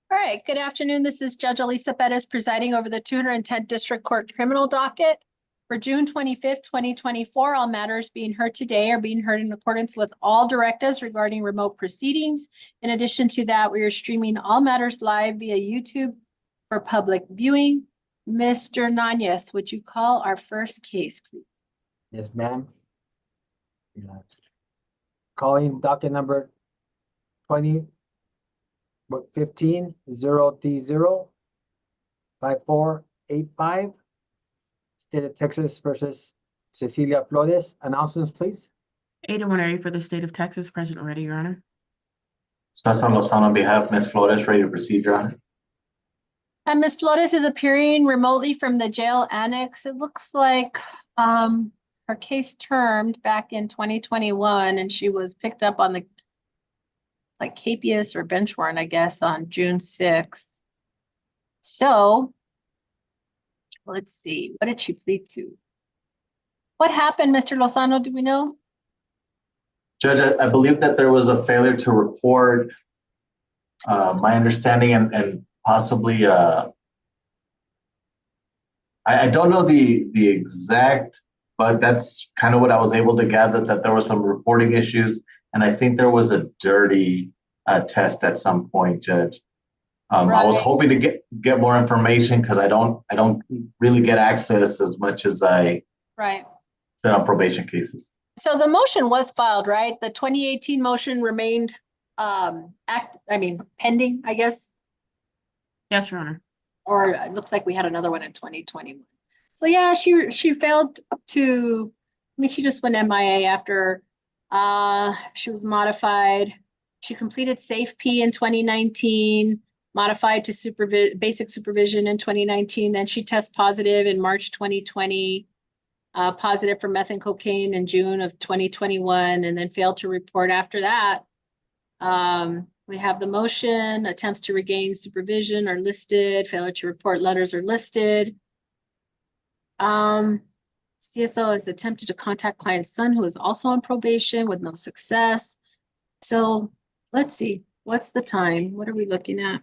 All right, good afternoon. This is Judge Elisa Perez presiding over the 210th District Court criminal docket for June 25th, 2024. All matters being heard today are being heard in accordance with all directives regarding remote proceedings. In addition to that, we are streaming all matters live via YouTube for public viewing. Mr. Nanez, would you call our first case, please? Yes, ma'am. Calling docket number 20-15-0T-0-5485, State of Texas versus Cecilia Flores. Announcements, please. Ada Winary for the state of Texas, present and ready, Your Honor. Cesar Lozano on behalf of Ms. Flores, ready to proceed, Your Honor. And Ms. Flores is appearing remotely from the jail annex. It looks like her case termed back in 2021, and she was picked up on the capias or bench warrant, I guess, on June 6th. So let's see, what did she plead to? What happened, Mr. Lozano? Do we know? Judge, I believe that there was a failure to report. My understanding and possibly, I don't know the exact, but that's kind of what I was able to gather, that there were some reporting issues. And I think there was a dirty test at some point, Judge. Right. I was hoping to get more information because I don't really get access as much as I Right. did on probation cases. So the motion was filed, right? The 2018 motion remained pending, I guess. Yes, Your Honor. Or it looks like we had another one in 2021. So yeah, she failed to, she just went MIA after she was modified. She completed Safe P in 2019, modified to basic supervision in 2019. Then she tested positive in March 2020, positive for meth and cocaine in June of 2021, and then failed to report after that. We have the motion, attempts to regain supervision are listed, failure to report letters are listed. CSO has attempted to contact client's son who is also on probation with no success. So let's see, what's the time? What are we looking at?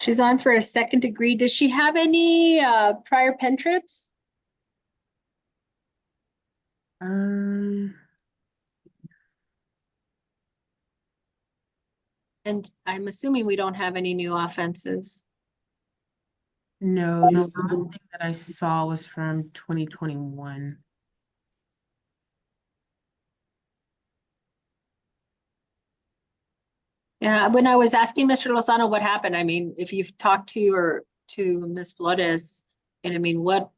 She's on for a second degree. Does she have any prior pen trips? And I'm assuming we don't have any new offenses. No, the last thing that I saw was from 2021. Yeah, when I was asking Mr. Lozano what happened, I mean, if you've talked to Ms. Flores, and I mean, what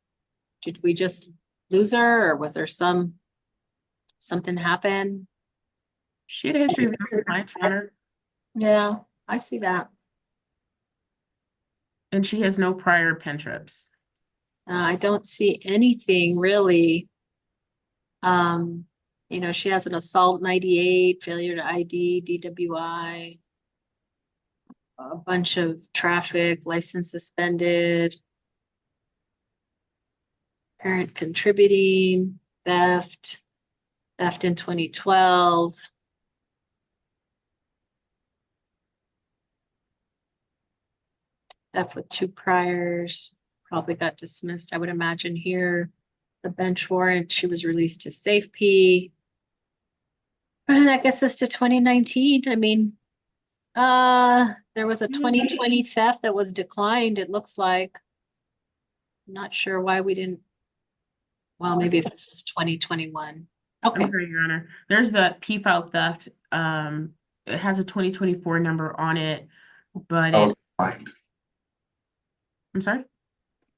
did we just lose her, or was there something happen? She had a history of compliance, Your Honor, Yeah, I see that. and she has no prior pen trips. I don't see anything really. She has an assault 98, failure to ID, DWI, a bunch of traffic, license suspended, parent contributing, theft in 2012. Theft with 2 priors, probably got dismissed, I would imagine here. The bench warrant, she was released to Safe P. And that gets us to 2019. I mean, there was a 2020 theft that was declined, it looks like. I'm not sure why we didn't. Well, maybe if this was 2021. Okay. I'm sorry, Your Honor. There's the P file theft. It has a 2024 number on it, but That was declined. I'm sorry?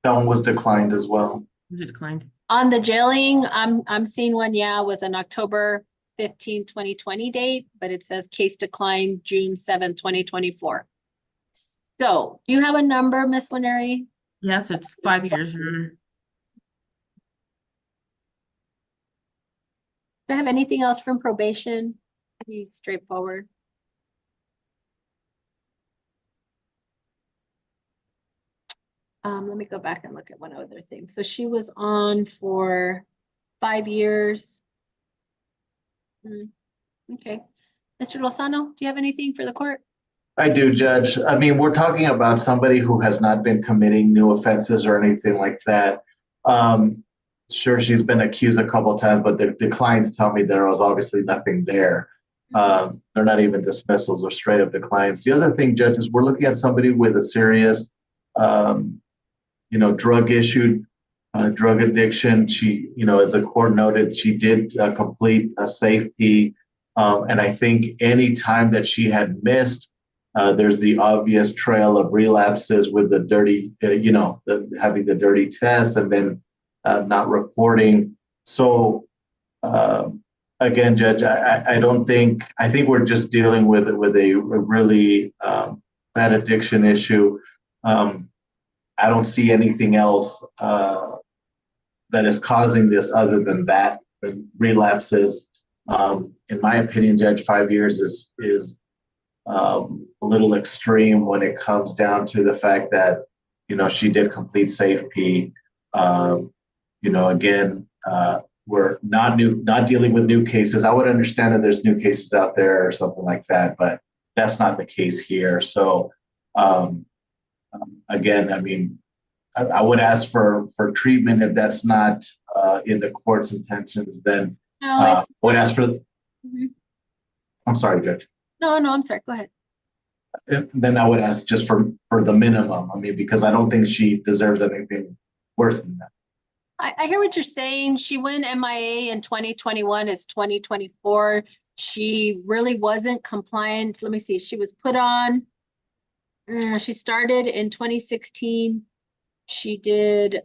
That one was declined as well. Is it declined? On the jailing, I'm seeing one, yeah, with an October 15, 2020 date, but it says case declined June 7, 2024. So do you have a number, Ms. Winary? Yes, it's 5 years, Your Honor. Do I have anything else from probation? Pretty straightforward. Let me go back and look at one other thing. So she was on for 5 years. Okay. Mr. Lozano, do you have anything for the court? I do, Judge. I mean, we're talking about somebody who has not been committing new offenses or anything like that. Sure, she's been accused a couple of times, but the clients tell me there was obviously nothing there. They're not even dismissals or straight up declines. The other thing, Judge, is we're looking at somebody with a serious, drug issue, drug addiction. She, as the court noted, she did complete a safety. And I think any time that she had missed, there's the obvious trail of relapses with the dirty, having the dirty test and then not reporting. So again, Judge, I think we're just dealing with a really bad addiction issue. I don't see anything else that is causing this other than that, relapses. In my opinion, Judge, 5 years is a little extreme when it comes down to the fact that, she did complete safety. Again, we're not dealing with new cases. I would understand that there's new cases out there or something like that, but that's not the case here. So again, I mean, I would ask for treatment if that's not in the court's intentions. Then No, it's. would ask for. Mhm. I'm sorry, Judge. No, I'm sorry. Go ahead. Then I would ask just for the minimum. I mean, because I don't think she deserves anything worse than that. I hear what you're saying. She went MIA in 2021. It's 2024. She really wasn't compliant. Let me see. She was put on. She started in 2016. She did,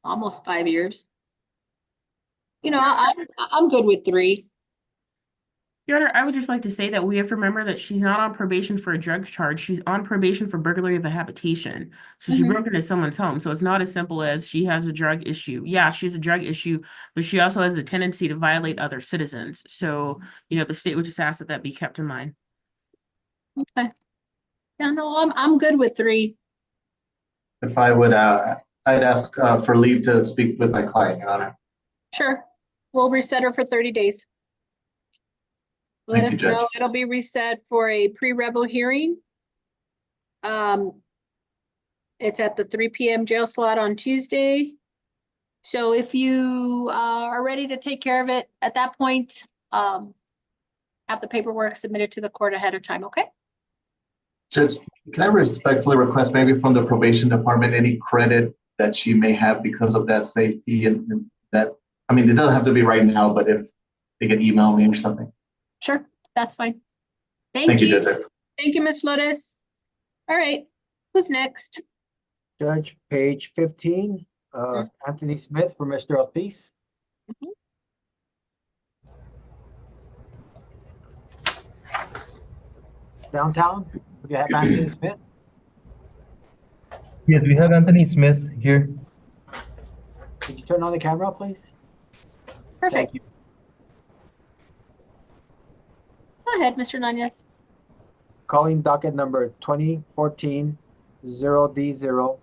almost 5 years. I'm good with 3. Your Honor, I would just like to say that we have to remember that she's not on probation for a drug charge. She's on probation for burglary of a habitation. So she broke into someone's home. So it's not as simple as she has a drug issue. Yeah, she has a drug issue, but she also has a tendency to violate other citizens. So, the state would just ask that that be kept in mind. Okay. Yeah, no, I'm good with 3. If I would, I'd ask for leave to speak with my client, Your Honor. Sure. We'll reset her for 30 days. Let Thank you, us know. Judge. It'll be reset for a pre-rebel hearing. It's at the 3 p.m. jail slot on Tuesday. So if you are ready to take care of it at that point, have the paperwork submitted to the court ahead of time, okay? Judge, can I respectfully request maybe from the probation department any credit that she may have because of that safety and that, I mean, it doesn't have to be right now, but if they can email me or something. Sure, that's fine. Thank you, Judge. Thank you, Ms. Flores. All right, who's next? Judge, page 15, Anthony Smith for Mr. Ortiz. Downtown, we have Anthony Smith. Yes, we have Anthony Smith here. Could you turn on the camera, please? Perfect. Thank you. Go ahead, Mr. Nunez. Calling docket number 2014 0D0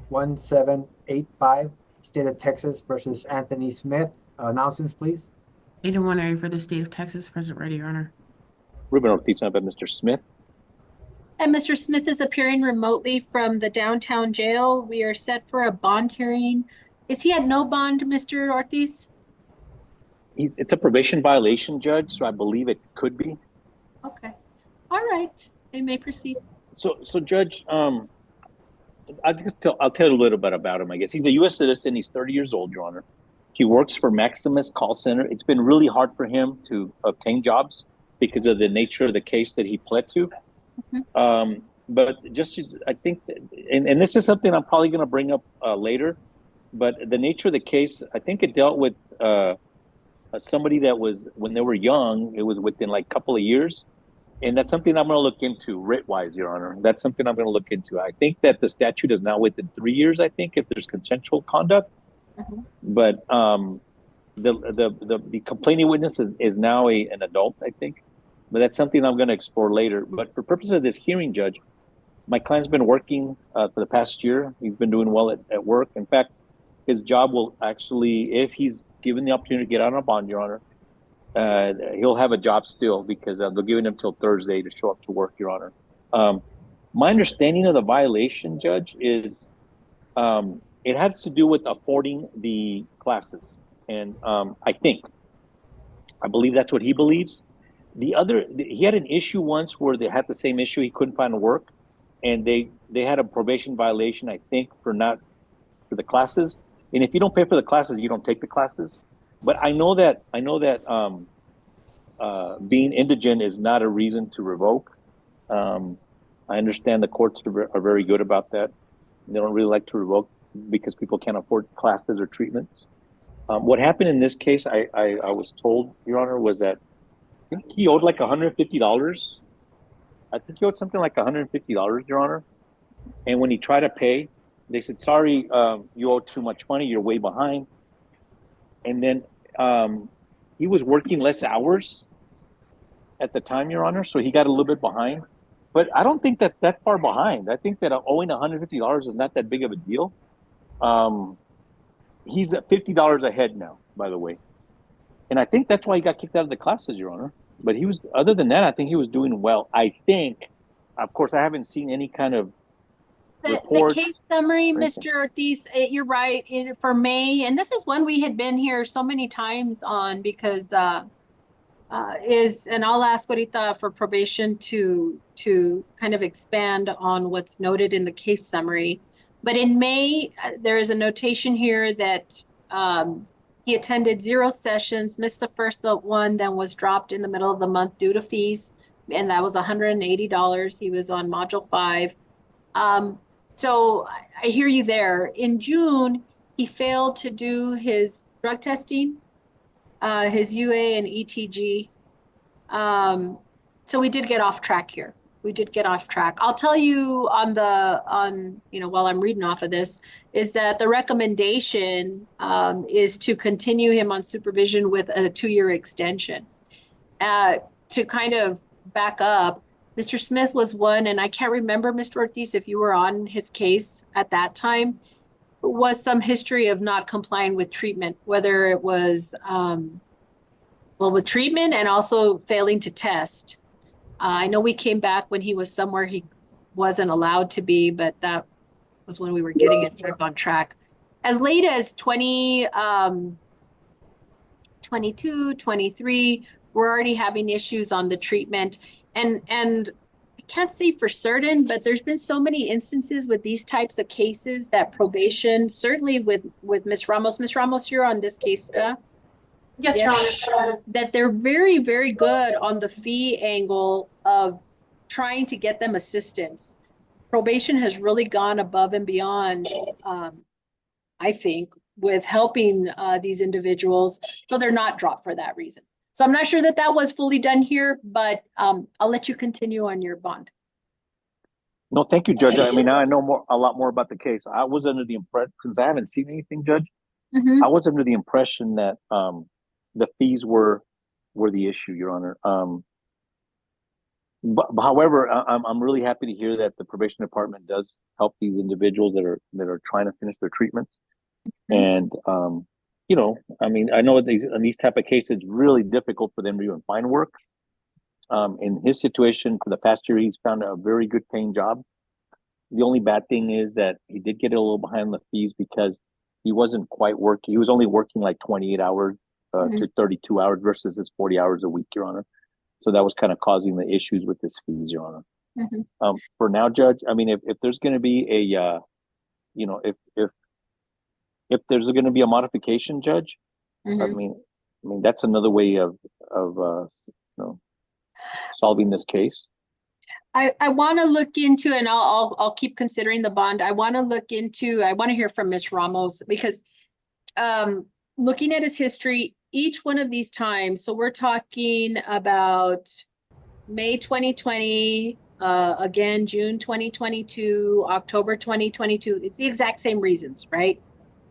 1785, State of Texas versus Anthony Smith. Announcements, please. 801 area for the state of Texas, present ready, Your Honor. Ruben Ortiz, by Mr. Smith. And Mr. Smith is appearing remotely from the downtown jail. We are set for a bond hearing. Is he at no bond, Mr. Ortiz? It's a probation violation, Judge, so I believe it could be. Okay. All right. They may proceed. So Judge, I'll tell you a little bit about him, I guess. He's a U.S. citizen. He's 30 years old, Your Honor. He works for Maximus Call Center. It's been really hard for him to obtain jobs because of the nature of the case that he pled to. But just, I think, and this is something I'm probably going to bring up later, but the nature of the case, I think it dealt with somebody that was, when they were young, it was within like a couple of years. And that's something I'm going to look into writ-wise, Your Honor. That's something I'm going to look into. I think that the statute is now within 3 years, I think, if there's consensual conduct. But the complaining witness is now an adult, I think. But that's something I'm going to explore later. But for purposes of this hearing, Judge, my client's been working for the past year. He's been doing well at work. In fact, his job will actually, if he's given the opportunity to get out on a bond, Your Honor, he'll have a job still because they're giving him till Thursday to show up to work, Your Honor. My understanding of the violation, Judge, is it has to do with affording the classes. And I believe that's what he believes. He had an issue once where they had the same issue. He couldn't find work, and they had a probation violation, I think, for the classes. And if you don't pay for the classes, you don't take the classes. But I know that being indigent is not a reason to revoke. I understand the courts are very good about that. They don't really like to revoke because people can't afford classes or treatments. What happened in this case, I was told, Your Honor, was that I think he owed like $150. I think he owed something like $150, Your Honor. And when he tried to pay, they said, sorry, you owe too much money. You're way behind. And then he was working less hours at the time, Your Honor. So he got a little bit behind. But I don't think that's that far behind. I think that owing $150 is not that big of a deal. He's at $50 ahead now, by the way. And I think that's why he got kicked out of the classes, Your Honor. But other than that, I think he was doing well. I think, of course, I haven't seen any kind of the case summary, Mr. Ortiz, you're right, for May, and this is one we had been here so many times on because and I'll ask Ahorita for probation to kind of expand on what's noted in the case summary. But in May, there is a notation here that he attended 0 sessions, missed the first one, then was dropped in the middle of the month due to fees, and that was $180. He was on Module 5. So I hear you there. In June, he failed to do his drug testing, his UA and ETG. So we did get off track here. We did get off track. I'll tell you while I'm reading off of this, is that the recommendation is to continue him on supervision with a 2-year extension. To kind of back up, Mr. Smith was one, and I can't remember, Mr. Ortiz, if you were on his case at that time, was some history of not complying with treatment, whether it was, with treatment and also failing to test. I know we came back when he was somewhere he wasn't allowed to be, but that was when we were getting it back on track. As late as 2022, 23, we're already having issues on the treatment. And I can't say for certain, but there's been so many instances with these types of cases that probation, certainly with Ms. Ramos. Ms. Ramos, you're on this case, Yes, Your Honor. that they're very, very good on the fee angle of trying to get them assistance. Probation has really gone above and beyond, I think, with helping these individuals, so they're not dropped for that reason. So I'm not sure that was fully done here, but I'll let you continue on your bond. No, thank you, Judge. I mean, now I know a lot more about the case. I was under the impression, since I haven't seen anything, Judge, I was under the impression that the fees were the issue, Your Honor. But however, I'm really happy to hear that the probation department does help these individuals that are trying to finish their treatments. And I mean, I know in these type of cases, it's really difficult for them to even find work. In his situation, for the past year, he's found a very good paying job. The only bad thing is that he did get a little behind the fees because he wasn't quite working. He was only working like 28 hours to 32 hours versus his 40 hours a week, Your Honor. So that was kind of causing the issues with his fees, Your Honor. For now, Judge, I mean, if there's going to be a, if there's going to be a modification, Judge, I mean, that's another way of solving this case. I want to look into, and I'll keep considering the bond. I want to hear from Ms. Ramos, because looking at his history, each one of these times, so we're talking about May 2020, again, June 2022, October 2022, it's the exact same reasons, right?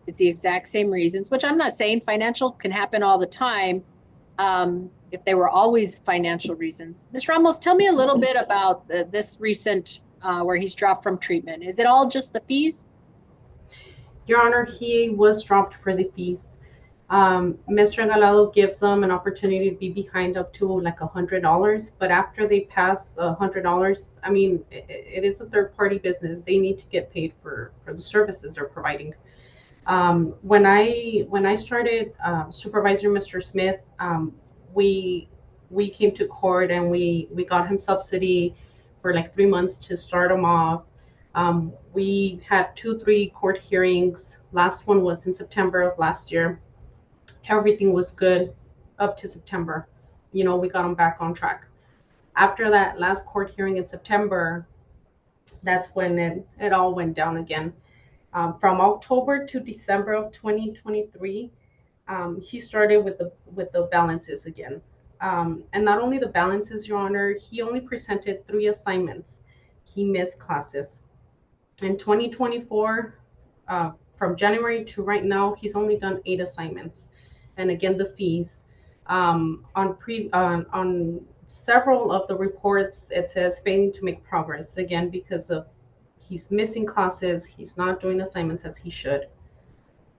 It's the exact same reasons, which I'm not saying financial can happen all the time. If they were always financial reasons. Ms. Ramos, tell me a little bit about this recent where he's dropped from treatment. Is it all just the fees? Your Honor, he was dropped for the fees. Mr. Galado gives them an opportunity to be behind up to like $100, but after they pass $100, I mean, it is a third-party business. They need to get paid for the services they're providing. When I started supervisor Mr. Smith, we came to court and we got him subsidy for like 3 months to start him off. We had 3 court hearings. Last one was in September of last year. Everything was good up to September. You know, we got him back on track. After that last court hearing in September, that's when it all went down again. From October to December of 2023, he started with the balances again. And not only the balances, Your Honor, he only presented 3 assignments. He missed classes. In 2024, from January to right now, he's only done 8 assignments. And again, the fees. On several of the reports, it says failing to make progress, again, because of he's missing classes, he's not doing assignments as he should.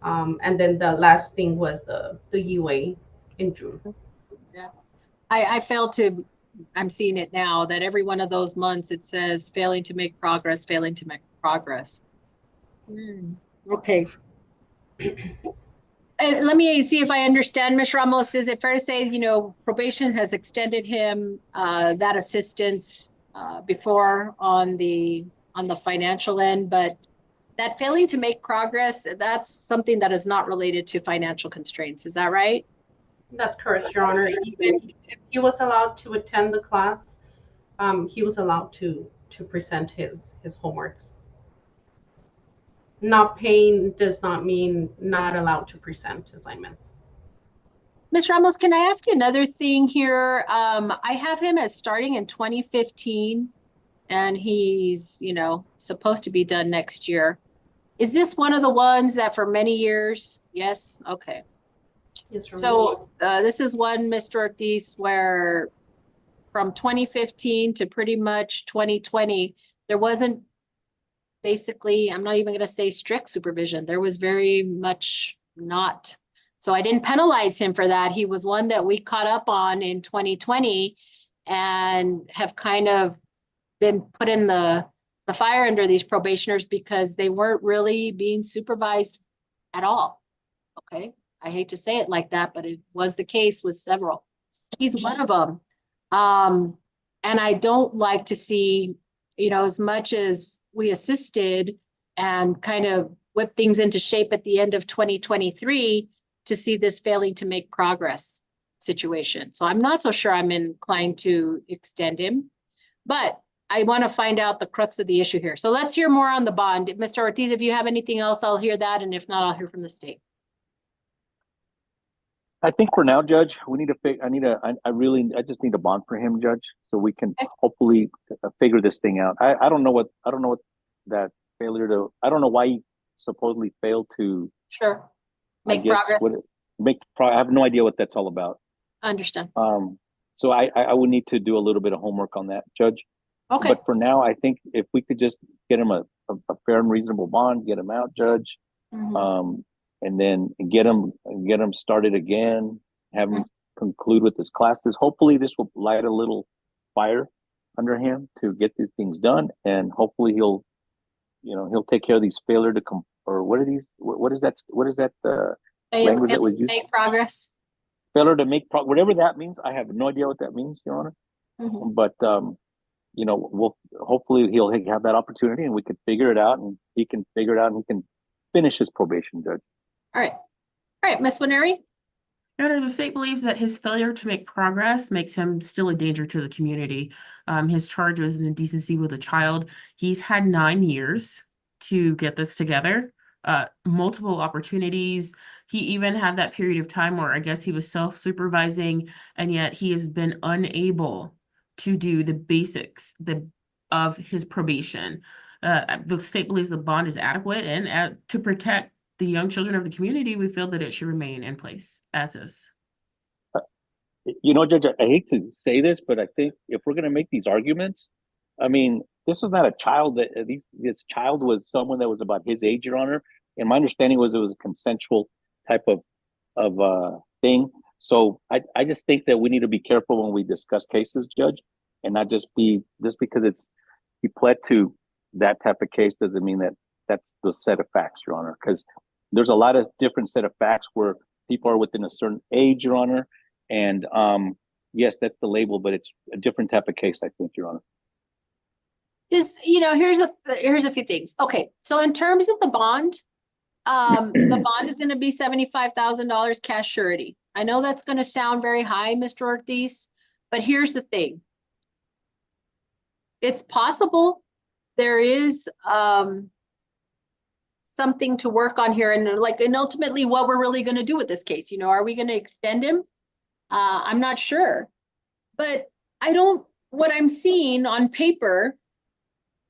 And then the last thing was the UA in June. Yeah. I failed to, I'm seeing it now, that every one of those months it says failing to make progress, failing to make progress. Okay. Let me see if I understand, Ms. Ramos. Is it fair to say, you know, probation has extended him that assistance before on the financial end, but that failing to make progress, that's something that is not related to financial constraints. Is that right? That's correct, Your Honor. Even if he was allowed to attend the class, he was allowed to present his homeworks. Not paying does not mean not allowed to present assignments. Ms. Ramos, can I ask you another thing here? I have him as starting in 2015, and he's, you know, supposed to be done next year. Is this one of the ones that for many years? Yes. Okay. Yes, Your Honor. So this is one, Mr. Ortiz, where from 2015 to pretty much 2020, there wasn't basically, I'm not even going to say strict supervision. There was very much not. So I didn't penalize him for that. He was one that we caught up on in 2020 and have kind of been put in the fire under these probationers because they weren't really being supervised at all. Okay. I hate to say it like that, but it was the case with several. He's one of them. And I don't like to see, you know, as much as we assisted and kind of whipped things into shape at the end of 2023 to see this failing to make progress situation. So I'm not so sure I'm inclined to extend him, but I want to find out the crux of the issue here. So let's hear more on the bond. Mr. Ortiz, if you have anything else, I'll hear that. And if not, I'll hear from the state. I think for now, Judge, we need to I just need a bond for him, Judge, so we can hopefully figure this thing out. I don't know what that failure to, I don't know why he supposedly failed to. Sure. Make progress. I have no idea what that's all about. I understand. So I would need to do a little bit of homework on that, Judge. Okay. But for now, I think if we could just get him a fair and reasonable bond, get him out, Judge. Mm-hmm. And then get him started again, have him conclude with his classes. Hopefully this will light a little fire under him to get these things done. And hopefully he'll take care of these failure to come, or what is that language that was used? Make progress. Failure to make whatever that means. I have no idea what that means, Your Honor. Mm-hmm. But, hopefully he'll have that opportunity and we can figure it out and he can figure it out and he can finish his probation, Judge. All right, Ms. Winery. Your Honor, the state believes that his failure to make progress makes him still a danger to the community. His charge was in indecency with a child. He's had 9 years to get this together, multiple opportunities. He even had that period of time where I guess he was self-supervising, and yet he has been unable to do the basics of his probation. The state believes the bond is adequate, and to protect the young children of the community, we feel that it should remain in place as is. Judge, I hate to say this, but I think if we're going to make these arguments, I mean, this was not a child this child was someone that was about his age, Your Honor. And my understanding was it was a consensual type of thing. So I just think that we need to be careful when we discuss cases, Judge, and not just because he pled to that type of case doesn't mean that that's the set of facts, Your Honor, because there's a lot of different set of facts where people are within a certain age, Your Honor, and yes, that's the label, but it's a different type of case, I think, Your Honor. Here's a few things. Okay, so in terms of the bond is going to be $75,000 cash surety. I know that's going to sound very high, Mr. Ortiz, but here's the thing. It's possible there is something to work on here, and ultimately what we're really going to do with this case. Are we going to extend him? I'm not sure, but what I'm seeing on paper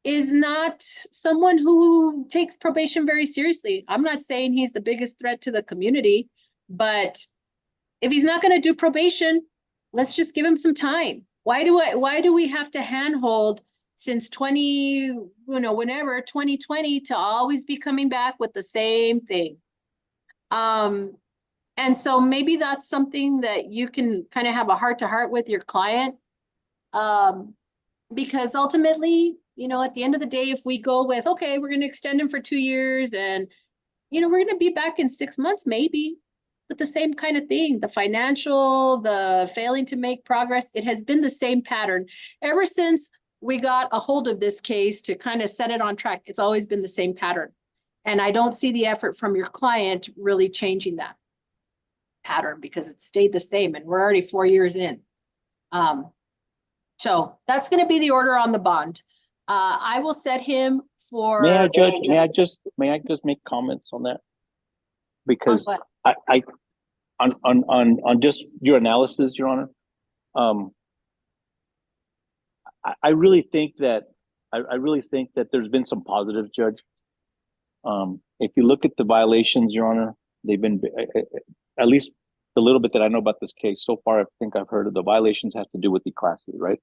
is not someone who takes probation very seriously. I'm not saying he's the biggest threat to the community, but if he's not going to do probation, let's just give him some time. Why do we have to handhold since 2020 to always be coming back with the same thing? And so maybe that's something that you can kind of have a heart-to-heart with your client, because ultimately, at the end of the day, if we go with, okay, we're going to extend him for 2 years and, we're going to be back in 6 months, maybe, but the same kind of thing, the financial, the failing to make progress, it has been the same pattern ever since we got a hold of this case to kind of set it on track. It's always been the same pattern. And I don't see the effort from your client really changing that pattern because it stayed the same and we're already 4 years in. So that's going to be the order on the bond. I will set him for. May I, Judge? May I just make comments on that? Because on just your analysis, Your Honor, I really think that there's been some positives, Judge. If you look at the violations, Your Honor, they've been, at least the little bit that I know about this case so far, I think I've heard of the violations have to do with the classes, right?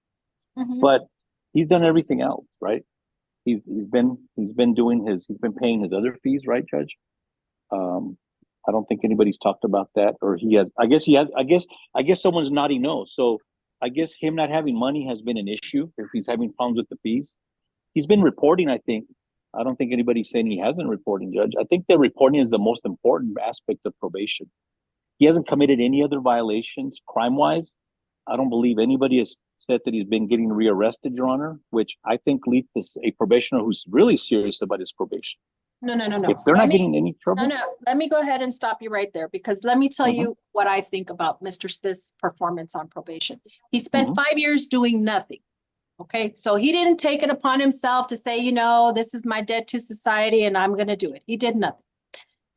Mhm. But he's done everything else, right? He's been paying his other fees, right, Judge? I don't think anybody's talked about that, or he has. I guess someone's nodding no. So I guess him not having money has been an issue if he's having problems with the fees. He's been reporting, I think. I don't think anybody's saying he hasn't reporting, Judge. I think the reporting is the most important aspect of probation. He hasn't committed any other violations crime-wise. I don't believe anybody has said that he's been getting rearrested, Your Honor, which I think leads to a probationer who's really serious about his probation. No. If they're not getting any trouble. No. Let me go ahead and stop you right there, because let me tell you what I think about Mr. Smith's performance on probation. He spent 5 years doing nothing. Okay, so he didn't take it upon himself to say, this is my debt to society and I'm going to do it. He did nothing.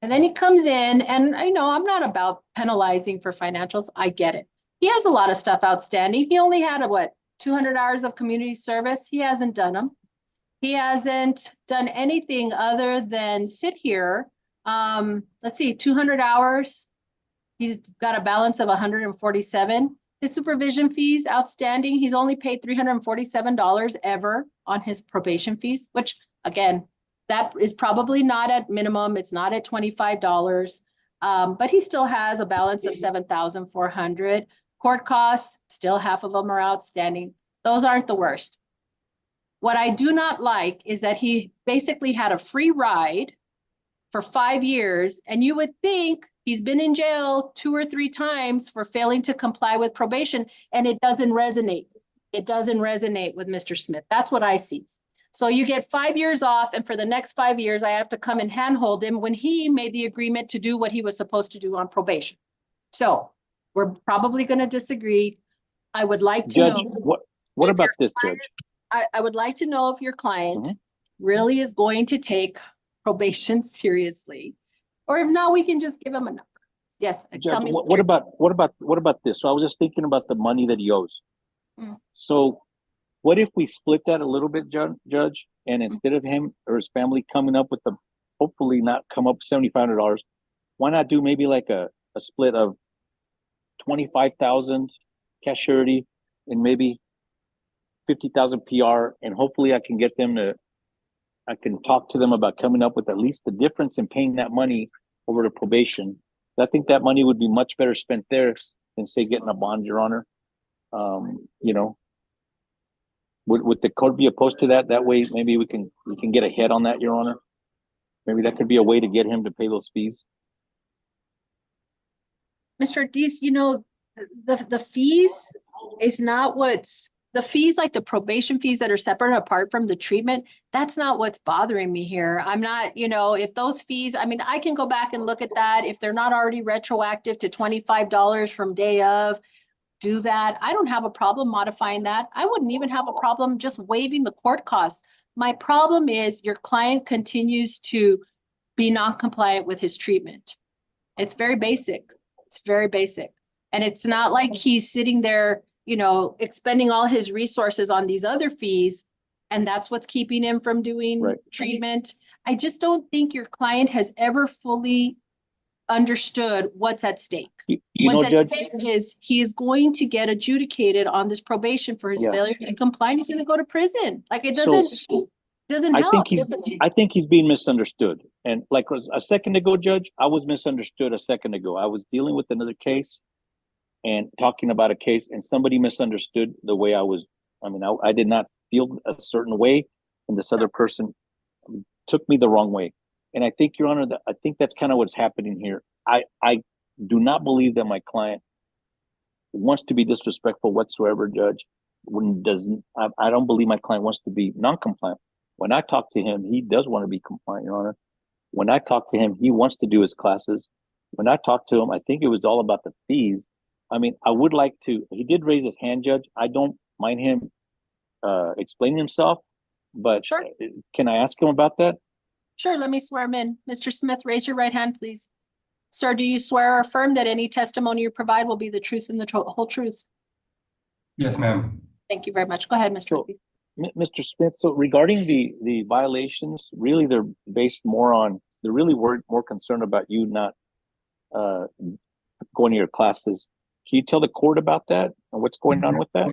And then he comes in, and I know I'm not about penalizing for financials. I get it. He has a lot of stuff outstanding. He only had 200 hours of community service. He hasn't done them. He hasn't done anything other than sit here. Let's see, 200 hours. He's got a balance of 147. His supervision fees outstanding. He's only paid $347 ever on his probation fees, which again, that is probably not at minimum. It's not at $25, but he still has a balance of $7,400. Court costs, still half of them are outstanding. Those aren't the worst. What I do not like is that he basically had a free ride for 5 years, and you would think he's been in jail 2 or 3 times for failing to comply with probation, and it doesn't resonate. It doesn't resonate with Mr. Smith. That's what I see. So you get 5 years off, and for the next 5 years, I have to come and handhold him when he made the agreement to do what he was supposed to do on probation. So we're probably going to disagree. I would like to Judge, know. what about this, Judge? I would like to know if your client really is going to take probation seriously, or if not, we can just give him a number. Yes, Judge, tell me. what about this? So I was just thinking about the money that he owes. So what if we split that a little bit, Judge, and instead of him or his family coming up with hopefully not come up with $7,500, why not do maybe like a split of 25,000 cash surety and maybe 50,000 PR, and hopefully I can talk to them about coming up with at least the difference in paying that money over to probation I think that money would be much better spent there than say getting a bond, Your Honor. You know, would the court be opposed to that? That way, maybe we can get ahead on that, Your Honor. Maybe that could be a way to get him to pay those fees. Mr. Ortiz, you know, the fees is not what's, the fees like the probation fees that are separate and apart from the treatment, that's not what's bothering me here. I'm not, you know, if those fees, I mean, I can go back and look at that. If they're not already retroactive to $25 from day of, do that. I don't have a problem modifying that. I wouldn't even have a problem just waiving the court costs. My problem is your client continues to be non-compliant with his treatment. It's very basic. It's very basic. And it's not like he's sitting there, you know, expending all his resources on these other fees, and that's what's keeping him from doing treatment. I just don't think your client has ever fully understood what's at stake. What's at stake is he is going to get adjudicated on this probation for his failure to comply. He's going to go to prison. Like it doesn't help. I think he's being misunderstood. And like a second ago, Judge, I was misunderstood a second ago. I was dealing with another case and talking about a case, and somebody misunderstood the way I was. I mean, I did not feel a certain way, and this other person took me the wrong way. And I think, Your Honor, I think that's kind of what's happening here. I do not believe that my client wants to be disrespectful whatsoever, Judge. I don't believe my client wants to be non-compliant. When I talk to him, he does want to be compliant, Your Honor. When I talk to him, he wants to do his classes. When I talked to him, I think it was all about the fees. I mean, I would like to, he did raise his hand, Judge. I don't mind him explaining himself, but Sure. Can I ask him about that? Sure, let me swear him in. Mr. Smith, raise your right hand, please. Sir, do you swear or affirm that any testimony you provide will be the truth and the whole truth? Yes, ma'am. Thank you very much. Go ahead, Mr. So, Ortiz. Mr. Smith, so regarding the violations, really they're based more on, they're really more concerned about you not going to your classes. Can you tell the court about that and what's going on with that?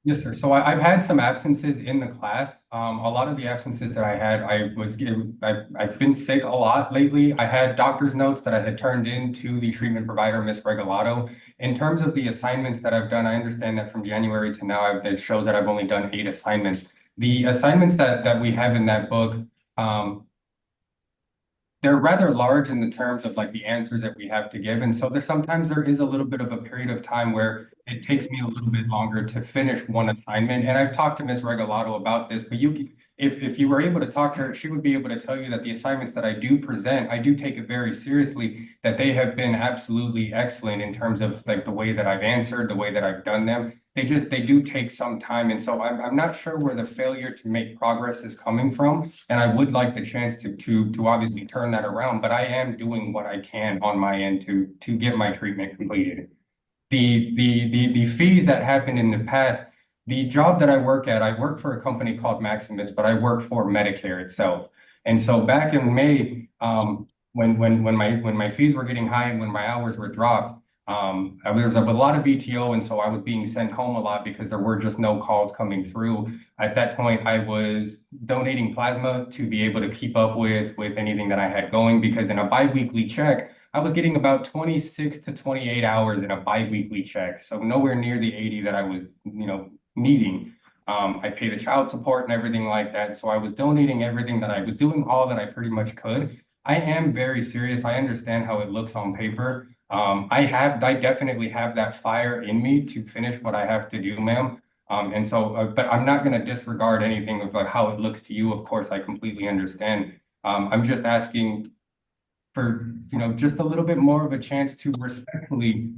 Yes, sir. So I've had some absences in the class. A lot of the absences that I had, I've been sick a lot lately. I had doctor's notes that I had turned in to the treatment provider, Ms. Regalado. In terms of the assignments that I've done, I understand that from January to now, it shows that I've only done 8 assignments. The assignments that we have in that book, they're rather large in the terms of like the answers that we have to give. And so sometimes there is a little bit of a period of time where it takes me a little bit longer to finish one assignment. And I've talked to Ms. Regalado about this, but if you were able to talk to her, she would be able to tell you that the assignments that I do present, I do take it very seriously, that they have been absolutely excellent in terms of like the way that I've answered, the way that I've done them. They do take some time. And so I'm not sure where the failure to make progress is coming from. And I would like the chance to obviously turn that around, but I am doing what I can on my end to get my treatment completed. The fees that happened in the past, the job that I work for a company called Maximus, but I work for Medicare itself. And so back in May, when my fees were getting high and when my hours were dropped, there was a lot of VTO, and so I was being sent home a lot because there were just no calls coming through. At that point, I was donating plasma to be able to keep up with anything that I had going, because in a biweekly check, I was getting about 26 to 28 hours in a biweekly check. So nowhere near the 80 that I was, needing. I pay the child support and everything like that. So I was donating everything that I was doing, all that I pretty much could. I am very serious. I understand how it looks on paper. I definitely have that fire in me to finish what I have to do, ma'am. And so, but I'm not going to disregard anything of like how it looks to you. Of course, I completely understand. I'm just asking for, just a little bit more of a chance to respectfully,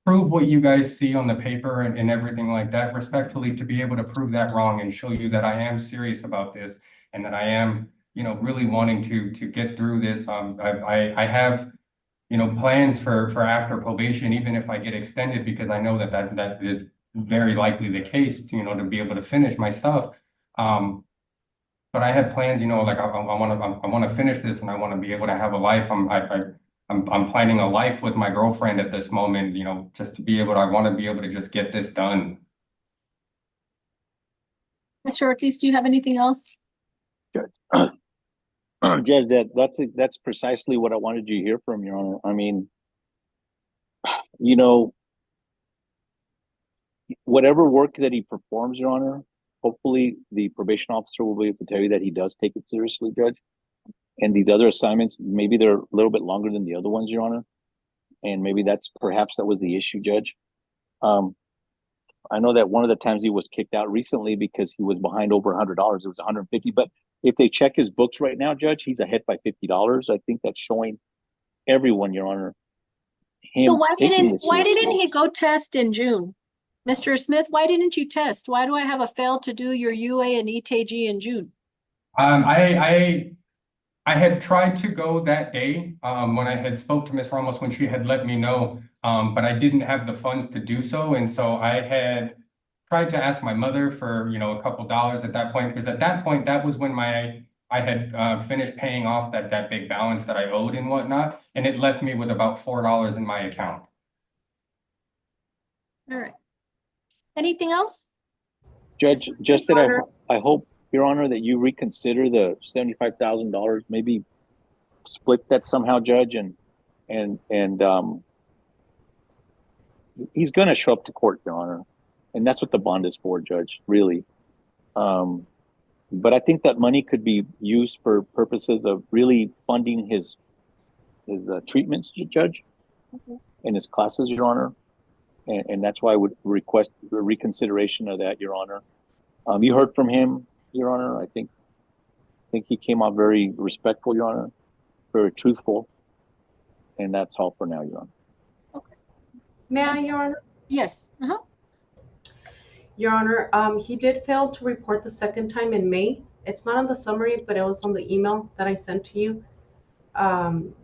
prove what you guys see on the paper and everything like that, respectfully, to be able to prove that wrong and show you that I am serious about this and that I am, really wanting to get through this. I have, plans for after probation, even if I get extended, because I know that is very likely the case, to be able to finish my stuff. But I have plans, like I want to finish this and I want to be able to have a life. I'm planning a life with my girlfriend at this moment, just to be able to, I want to be able to just get this done. Mr. Ortiz, do you have anything else? Good. Judge, that's precisely what I wanted you to hear from, Your Honor. I mean, you know, whatever work that he performs, Your Honor, hopefully the probation officer will be able to tell you that he does take it seriously, Judge. And these other assignments, maybe they're a little bit longer than the other ones, Your Honor. And maybe perhaps that was the issue, Judge. I know that one of the times he was kicked out recently because he was behind over $100. It was 150. But if they check his books right now, Judge, he's ahead by $50. I think that's showing everyone, Your Honor, So him why taking didn't this why didn't seriously. he go test in June? Mr. Smith, why didn't you test? Why do I have a fail to do your UA and ETG in June? I had tried to go that day when I had spoke to Miss Ramos when she had let me know, but I didn't have the funds to do so, and so I had tried to ask my mother for a couple dollars at that point, because at that point that was when I had finished paying off that big balance that I owed and whatnot, and it left me with about $4 in my account. All right. Anything else? Judge, Mr. just that Reporter? I hope, Your Honor, that you reconsider the $75,000, maybe split that somehow, Judge, and he's going to show up to court, Your Honor, and that's what the bond is for, Judge, really. But I think that money could be used for purposes of really funding his treatments, Judge, and his classes, Your Honor, and that's why I would request the reconsideration of that, Your Honor. You heard from him, Your Honor. I think he came out very respectful, Your Honor, very truthful, and that's all for now, Your Honor. May I, Your Honor? Yes. Your Honor, he did fail to report the second time in May. It's not on the summary, but it was on the email that I sent to you.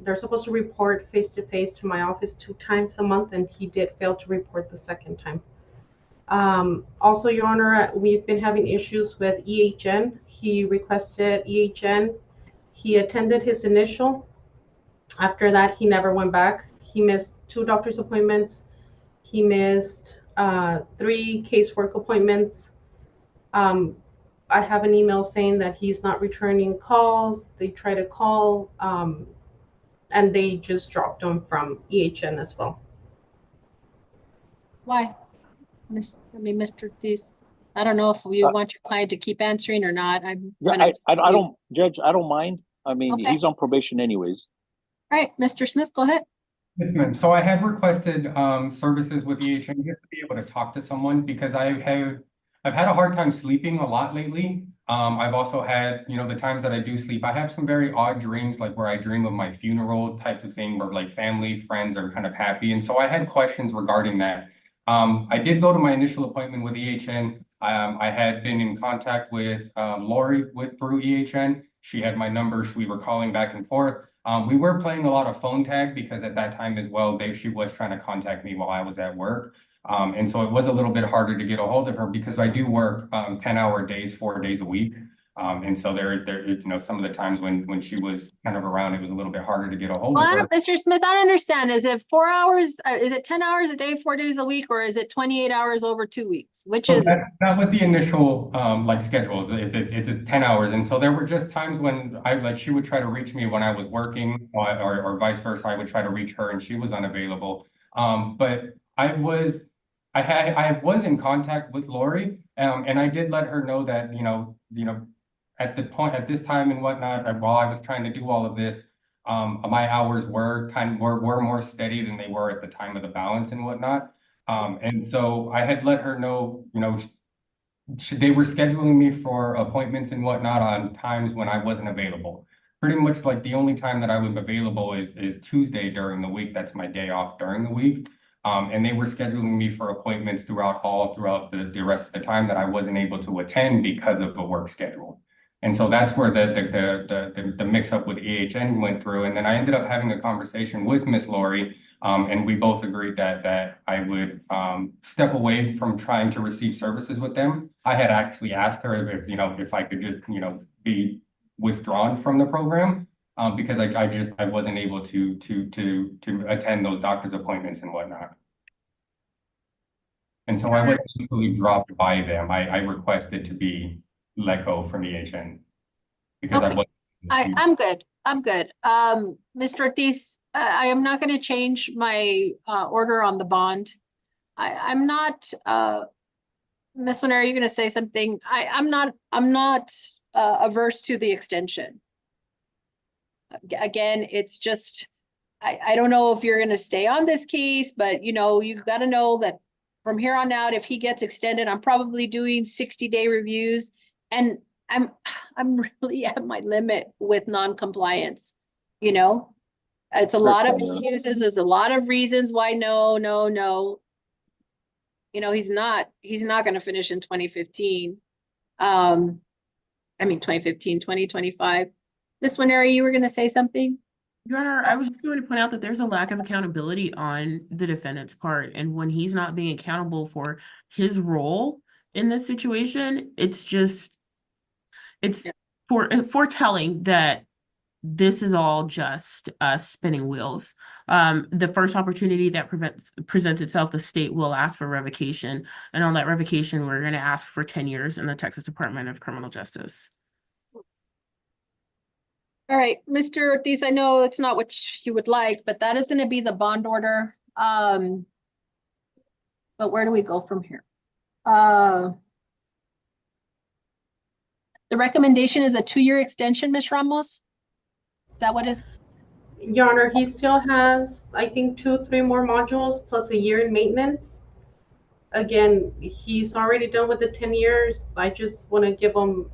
They're supposed to report face-to-face to my office 2 times a month, and he did fail to report the second time. Also, Your Honor, we've been having issues with EHN. He requested EHN. He attended his initial. After that, he never went back. He missed 2 doctor's appointments. He missed 3 casework appointments. I have an email saying that he's not returning calls. They try to call, and they just dropped him from EHN as well. Why? Mr. Ortiz, I don't know if you want your client to keep answering or not. I don't, Judge, I don't mind. I mean, Okay. he's on probation anyways. All right, Mr. Smith, go ahead. Yes, ma'am. So I had requested services with EHN just to be able to talk to someone, because I've had a hard time sleeping a lot lately. I've also had, the times that I do sleep, I have some very odd dreams, like where I dream of my funeral type of thing, where like family, friends are kind of happy. And so I had questions regarding that. I did go to my initial appointment with EHN. I had been in contact with Lori through EHN. She had my number. We were calling back and forth. We were playing a lot of phone tag, because at that time as well, she was trying to contact me while I was at work. And so it was a little bit harder to get a hold of her, because I do work 10-hour days, 4 days a week. And so there, some of the times when she was kind of around, it was a little bit harder to get a hold of her. Mr. Smith, I don't understand. Is it 4 hours? Is it 10 hours a day, 4 days a week, or is it 28 hours over 2 weeks? Which is it? That was the initial schedule. It's 10 hours, and so there were just times when she would try to reach me when I was working, or vice versa. I would try to reach her and she was unavailable. But I was in contact with Lori, and I did let her know that at this time and whatnot, while I was trying to do all of this, my hours were more steady than they were at the time of the balance and whatnot. And so I had let her know, they were scheduling me for appointments and whatnot on times when I wasn't available. Pretty much like the only time that I was available is Tuesday during the week. That's my day off during the week. And they were scheduling me for appointments throughout the rest of the time that I wasn't able to attend because of the work schedule. And so that's where the mix up with EHN went through. And then I ended up having a conversation with Miss Lori, and we both agreed that I would step away from trying to receive services with them. I had actually asked her if I could just be withdrawn from the program, because I wasn't able to attend those doctor's appointments and whatnot. And so I was actually dropped by them. I requested to be let go from EHN because I wasn't I'm good. I'm good. Mr. Ortiz, I am not going to change my order on the bond. I'm not, Ms. Winner, are you going to say something? I'm not averse to the extension. Again, it's just, I don't know if you're going to stay on this case, but you know, you got to know that from here on out, if he gets extended, I'm probably doing 60-day reviews, and I'm really at my limit with non-compliance. You know, it's a lot of excuses. There's a lot of reasons why no. You know, he's not going to finish in 2015. I mean, 2015, 2025. Ms. Winery, you were going to say something? Your Honor, I was just going to point out that there's a lack of accountability on the defendant's part. And when he's not being accountable for his role in this situation, it's foretelling that this is all just spinning wheels. The first opportunity that presents itself, the state will ask for revocation. And on that revocation, we're going to ask for 10 years in the Texas Department of Criminal Justice. All right, Mr. Ortiz, I know it's not what you would like, but that is going to be the bond order. But where do we go from here? The recommendation is a 2-year extension, Ms. Ramos? Is that what is? Your Honor, he still has, I think, 2-3 more modules plus a year in maintenance. Again, he's already done with the 10 years. I just want to give him,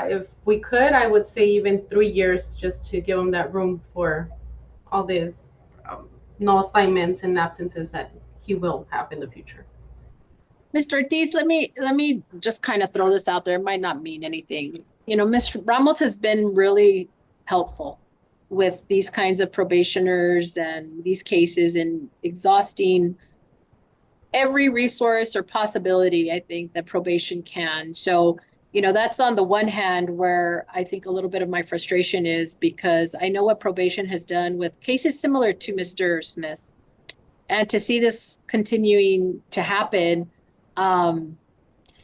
if we could, I would say even 3 years, just to give him that room for all these no assignments and absences that he will have in the future. Mr. Ortiz, let me just kind of throw this out there. It might not mean anything. You know, Ms. Ramos has been really helpful with these kinds of probationers and these cases, and exhausting every resource or possibility, I think, that probation can. So, you know, that's on the one hand where I think a little bit of my frustration is, because I know what probation has done with cases similar to Mr. Smith. And to see this continuing to happen,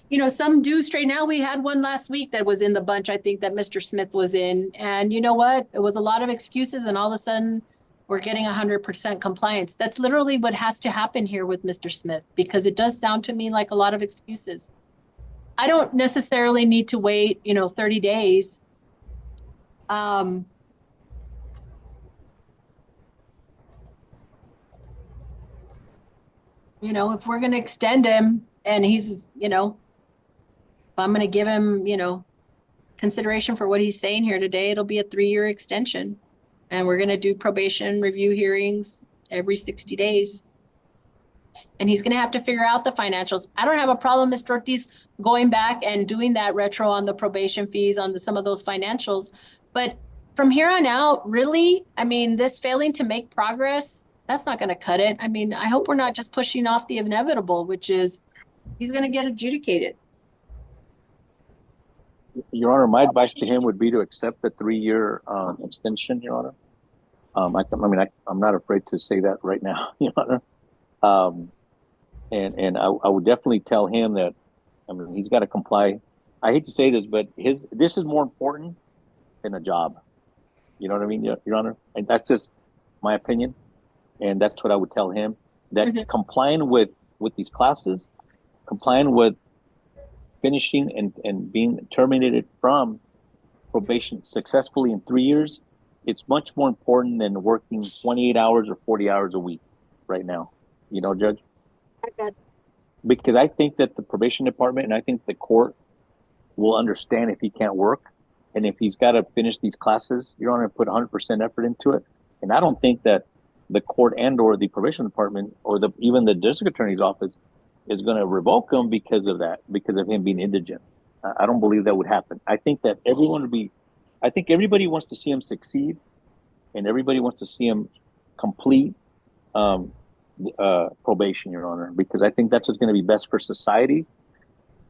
you know, some do straighten out. We had one last week that was in the bunch, I think, that Mr. Smith was in. And you know what? It was a lot of excuses, and all of a sudden we're getting 100% compliance. That's literally what has to happen here with Mr. Smith, because it does sound to me like a lot of excuses. I don't necessarily need to wait, you know, 30 days. You know, if we're going to extend him and he's, you know, if I'm going to give him, you know, consideration for what he's saying here today, it'll be a 3-year extension. And we're going to do probation review hearings every 60 days. And he's going to have to figure out the financials. I don't have a problem, Mr. Ortiz, going back and doing that retro on the probation fees on some of those financials. But from here on out, really, I mean, this failing to make progress, that's not going to cut it. I mean, I hope we're not just pushing off the inevitable, which is he's going to get adjudicated. Your Honor, my advice to him would be to accept the 3-year extension, Your Honor. I'm not afraid to say that right now, Your Honor. And I would definitely tell him that, I mean, he's got to comply. I hate to say this, but this is more important than a job. You know what I mean, Your Honor? And that's just my opinion. And that's what I would tell him, that complying with these classes, complying with finishing and being terminated from probation successfully in 3 years, it's much more important than working 28 hours or 40 hours a week right now. You know, Judge? Because I think that the probation department and I think the court will understand if he can't work, and if he's got to finish these classes, you're going to put 100% effort into it. And I don't think that the court and or the probation department or even the district attorney's office is going to revoke him because of that, because of him being indigent. I don't believe that would happen. I think that I think everybody wants to see him succeed, and everybody wants to see him complete probation, Your Honor, because I think that's what's going to be best for society,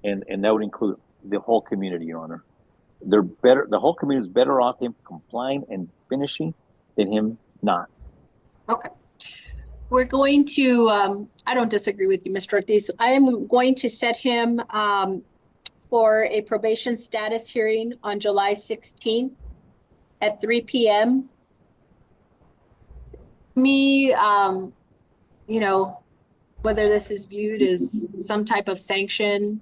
and that would include the whole community, Your Honor. They're better. The whole community is better off him complying and finishing than him not. Okay. We're going to, I don't disagree with you, Mr. Ortiz. I am going to set him for a probation status hearing on July 16th. at 3 p.m. Me, you know, whether this is viewed as some type of sanction,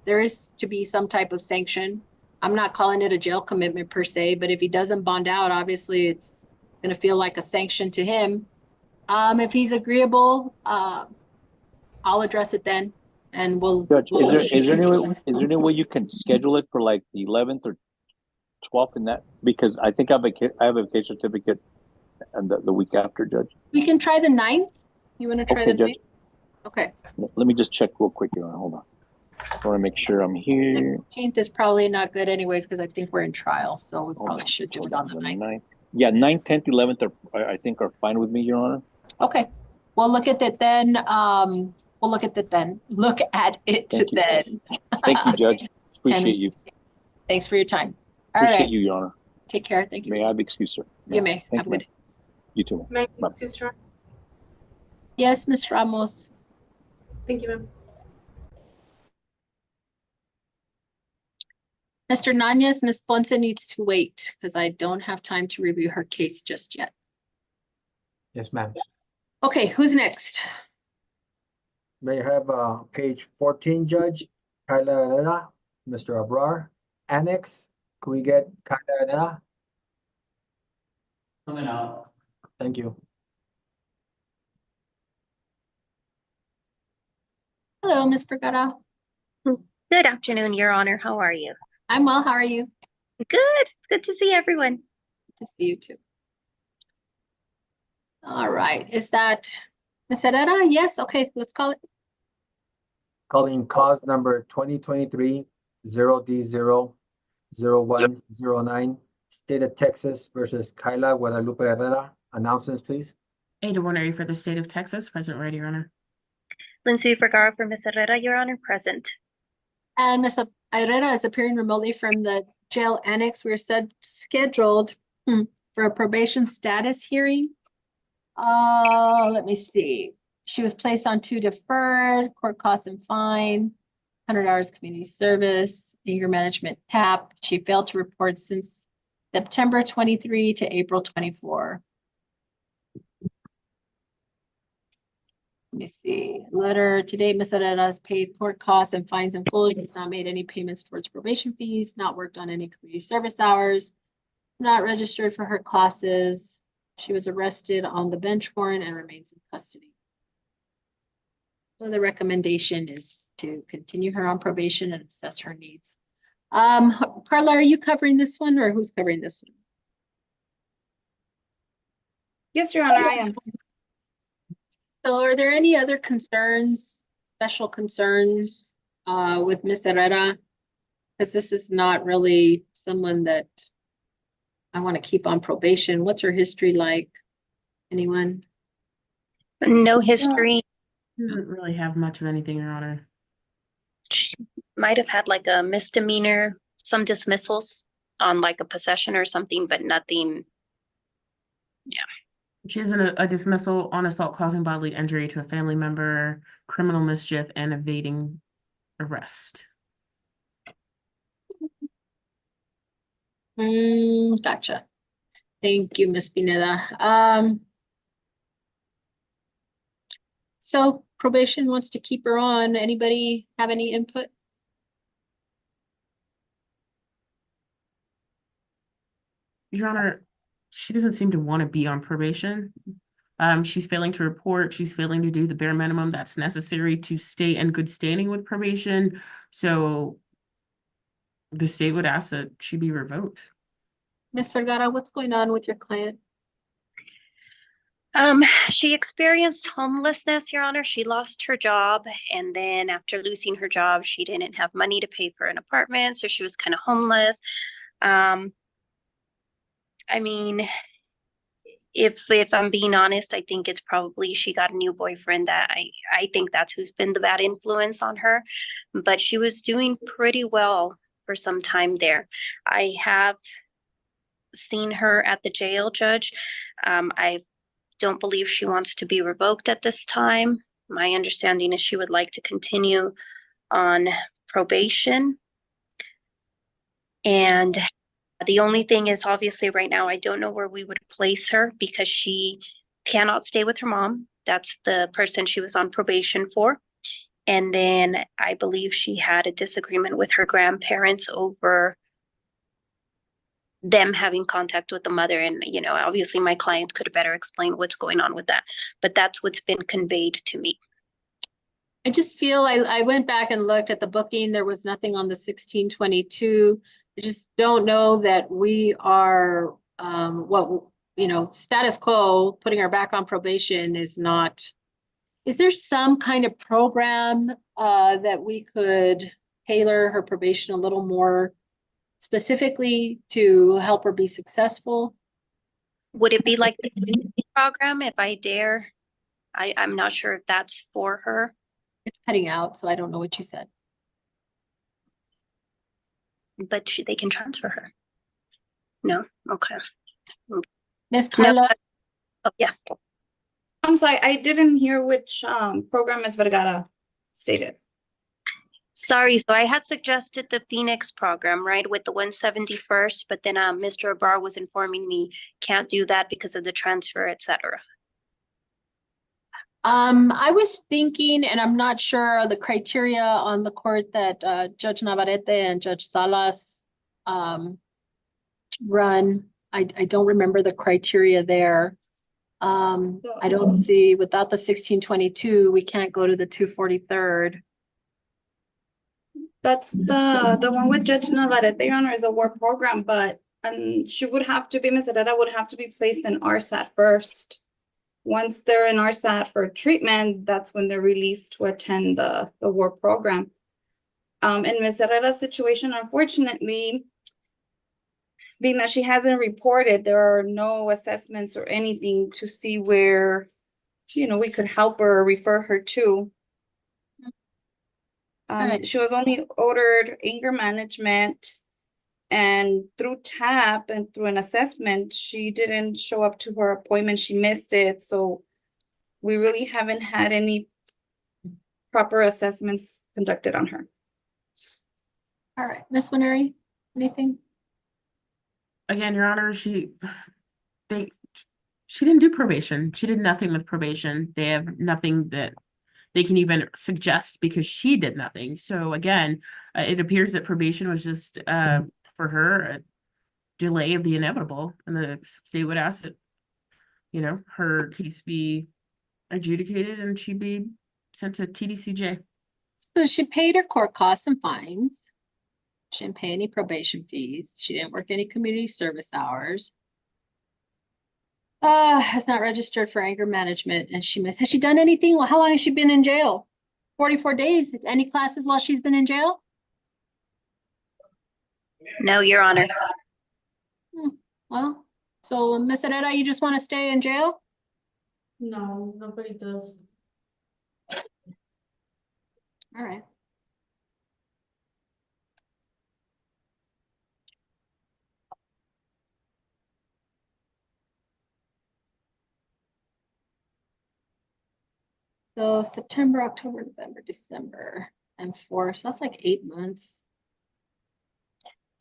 there is to be some type of sanction. I'm not calling it a jail commitment per se, but if he doesn't bond out, obviously it's going to feel like a sanction to him. If he's agreeable, I'll address it then, and Judge, is there any way you can schedule it for like the 11th or 12th in that? Because I think I have a vacation certificate and the week after, Judge. we can try the 9th. You want to try Okay, the Judge. 9th? Okay. Let me just check real quick here. Hold on. I want to make sure I'm here. 16th is probably not good anyways, because I think we're in trial, so we probably should do it on the 9th. Yeah, 9th, 10th, 11th I think are fine with me, Your Honor. Okay, we'll look at it then. We'll look at it then. Look at it then. Thank you, Judge. Appreciate you. Thanks for your time. All Appreciate right. you, Your Honor. Take care. Thank you. May I have excuse, sir? You may. Thank Have a you, good day. You too. May I Bye. excuse you? Yes, Ms. Ramos. Thank you, ma'am. Mr. Nunez, Ms. Ponce needs to wait because I don't have time to review her case just yet. Yes, ma'am. Okay, who's next? May I have page 14, Judge? Kyla Herrera, Mr. Abrar. Annex, could we get Kyla Herrera? Coming out. Thank you. Hello, Ms. Vergara. Good afternoon, Your Honor. How are you? I'm well. How are you? Good. It's good to see everyone. Good to see you too. All right. Is that Ms. Herrera? Yes. Okay, let's call it. Calling cause number 2023-0D00109, State of Texas versus Kyla Guadalupe Herrera. Announcements, please. Ada Warnery for the state of Texas, present right, Your Honor. Lindsay Vergara for Ms. Herrera, Your Honor, present. And Ms. Herrera is appearing remotely from the jail annex. We're scheduled for a probation status hearing. Let me see. She was placed on 2 deferred, court costs and fine, 100 hours community service, anger management TAP. She failed to report since September 23 to April 24. Let me see. Letter to date, Ms. Herrera has paid court costs and fines in full. She has not made any payments towards probation fees, not worked on any community service hours, not registered for her classes. She was arrested on the bench warrant and remains in custody. So the recommendation is to continue her on probation and assess her needs. Carla, are you covering this one or who's covering this one? Yes, Your Honor, I am. So are there any other concerns, special concerns with Ms. Herrera? Because this is not really someone that I want to keep on probation. What's her history like? Anyone? No history. Doesn't really have much of anything, Your Honor. She might have had like a misdemeanor, some dismissals on like a possession or something, but nothing. Yeah. She has a dismissal on assault causing bodily injury to a family member, criminal mischief, and evading arrest. Gotcha. Thank you, Ms. Pineda. So probation wants to keep her on. Anybody have any input? Your Honor, she doesn't seem to want to be on probation. She's failing to report. She's failing to do the bare minimum that's necessary to stay in good standing with probation. So the state would ask that she be revoked. Ms. Vergara, what's going on with your client? She experienced homelessness, Your Honor. She lost her job, and then after losing her job, she didn't have money to pay for an apartment, so she was kind of homeless. I mean, if I'm being honest, I think it's probably she got a new boyfriend that I think that's who's been the bad influence on her. But she was doing pretty well for some time there. I have seen her at the jail, Judge. I don't believe she wants to be revoked at this time. My understanding is she would like to continue on probation. And The only thing is obviously right now, I don't know where we would place her because she cannot stay with her mom. That's the person she was on probation for. And then I believe she had a disagreement with her grandparents over them having contact with the mother. And, you know, obviously my client could better explain what's going on with that, but that's what's been conveyed to me. I just feel I went back and looked at the booking. There was nothing on the 1622. I just don't know that we are, status quo, putting her back on probation is not. Is there some kind of program that we could tailor her probation a little more specifically to help her be successful? Would it be like the program if I dare? I'm not sure if that's for her. It's cutting out, so I don't know what you said. But they can transfer her. No? Okay. Miss Carla, Oh, yeah. I'm sorry, I didn't hear which program Ms. Vergara stated. Sorry, so I had suggested the Phoenix program, right, with the 171st, but then Mr. Abar was informing me can't do that because of the transfer, etc. I was thinking, and I'm not sure the criteria on the court that Judge Navarrete and Judge Salas run. I don't remember the criteria there. I don't see, without the 1622, we can't go to the 243rd. That's the one with Judge Navarrete, Your Honor, is a war program, but she would have to be, Ms. Herrera would have to be placed in RSAT first. Once they're in RSAT for treatment, that's when they're released to attend the war program. In Ms. Herrera's situation, unfortunately, being that she hasn't reported, there are no assessments or anything to see where, you know, we could help her or refer her to. Right. She was only ordered anger management, and through TAP and through an assessment, she didn't show up to her appointment. She missed it. So we really haven't had any proper assessments conducted on her. All right, Miss Winery, anything? Again, Your Honor, she didn't do probation. She did nothing with probation. They have nothing that they can even suggest because she did nothing. So again, it appears that probation was just for her a delay of the inevitable, and the state would ask that, you know, her case be adjudicated and she'd be sent to TDCJ. So she paid her court costs and fines. She didn't pay any probation fees. She didn't work any community service hours. Has not registered for anger management, and she missed. Has she done anything? Well, how long has she been in jail? 44 days. Any classes while she's been in jail? No, Your Honor. Well, so Miss Herrera, you just want to stay in jail? No, nobody does. All right. So September, October, November, December, and 4. So that's like 8 months.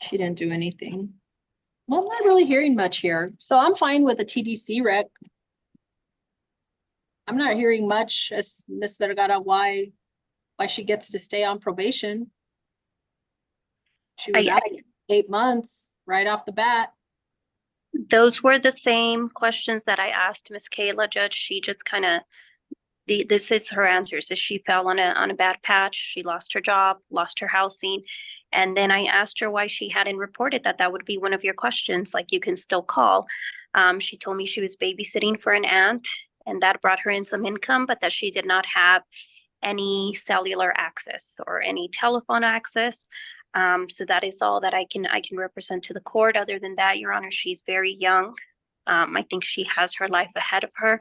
She didn't do anything. Well, I'm not really hearing much here. So I'm fine with a TDC rec. I'm not hearing much as Ms. Vergara why she gets to stay on probation. She was out 8 months right off the bat. Those were the same questions that I asked Miss Kayla, Judge. She just kind of, this is her answer. So she fell on a bad patch. She lost her job, lost her housing. And then I asked her why she hadn't reported that would be one of your questions, like you can still call. She told me she was babysitting for an aunt and that brought her in some income, but that she did not have any cellular access or any telephone access. So that is all that I can represent to the court. Other than that, Your Honor, she's very young. I think she has her life ahead of her.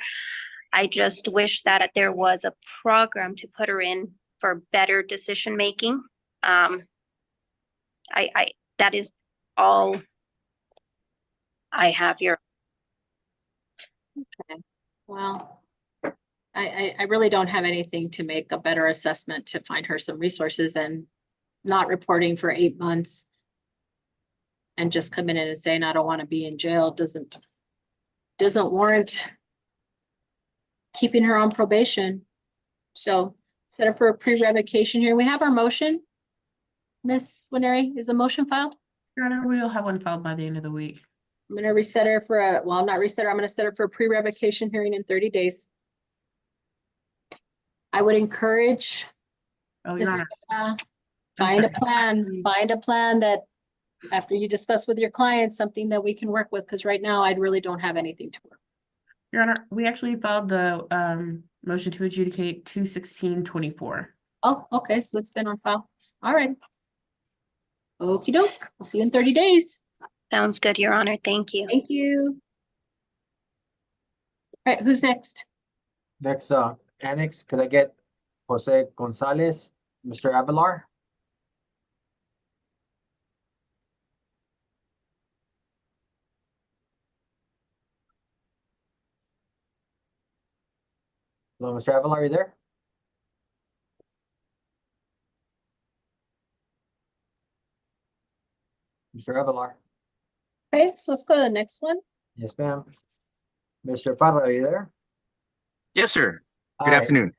I just wish that there was a program to put her in for better decision making. That is all I have here. Okay. Well, I really don't have anything to make a better assessment to find her some resources, and not reporting for 8 months. and just coming in and saying, I don't want to be in jail doesn't warrant keeping her on probation. So set up for a pre-revocation here. We have our motion. Ms. Winery, is the motion filed? Your Honor, we'll have one filed by the end of the week. I'm gonna reset her for a, well, not reset her, I'm gonna set her for a pre-revocation hearing in 30 days. I would encourage, Oh, Ms. Your Honor. find a sorry. plan that after you discuss with your clients, something that we can work with, because right now I really don't have anything to work. Your Honor, we actually filed the motion to adjudicate 2/16/24. Oh, okay, so it's been on file. All right. Okey doke. I'll see you in 30 days. Sounds good, Your Honor. Thank you. Thank you. All right, who's next? Next, annex, could I get Jose Gonzalez, Mr. Avalar? Hello, Mr. Avalar, are you there? Mr. Avalar? Okay, so let's go to the next one. Yes, ma'am. Mr. Parra, are you there? Yes, sir. Good Hi. afternoon.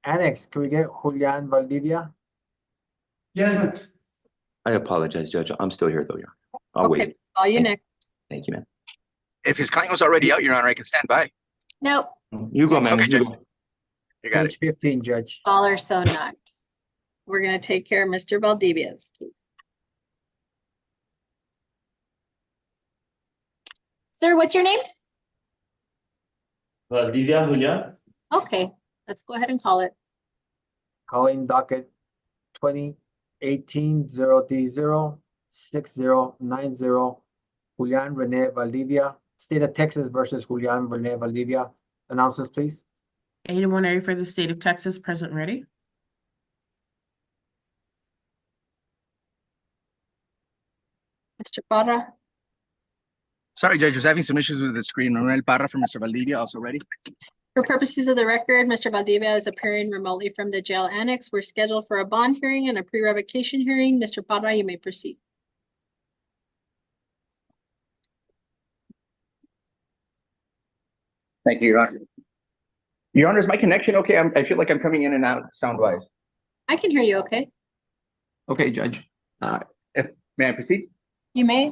Annex, can we get Julian Valdivia? Yes, I apologize, Judge. I'm still here, though. Yeah. I'll Okay, wait. call you Thank you. next. Thank you, man. If his client was already out, Your Honor, I can stand by. Nope, You go, man. Okay, You Judge. go. You got it. Page 15, Judge. all are so nice. We're gonna take care of Mr. Valdivia's. Sir, what's your name? Valdivia Julian. Okay, let's go ahead and call it. Calling docket 2018-0D0-6090, Julian Rene Valdivia, State of Texas versus Julian Rene Valdivia. Announcers, please. 81A for the state of Texas, present ready. Mr. Parra, Sorry, Judge, was having some issues with the screen. Manuel Parra from Mr. Valdivia, also ready. for purposes of the record, Mr. Valdivia is appearing remotely from the jail annex. We're scheduled for a bond hearing and a pre-revocation hearing. Mr. Parra, you may proceed. Thank you, Your Honor. Your Honor, is my connection okay? I feel like I'm coming in and out sound-wise. I can hear you okay. Okay, Judge. May I proceed? You may.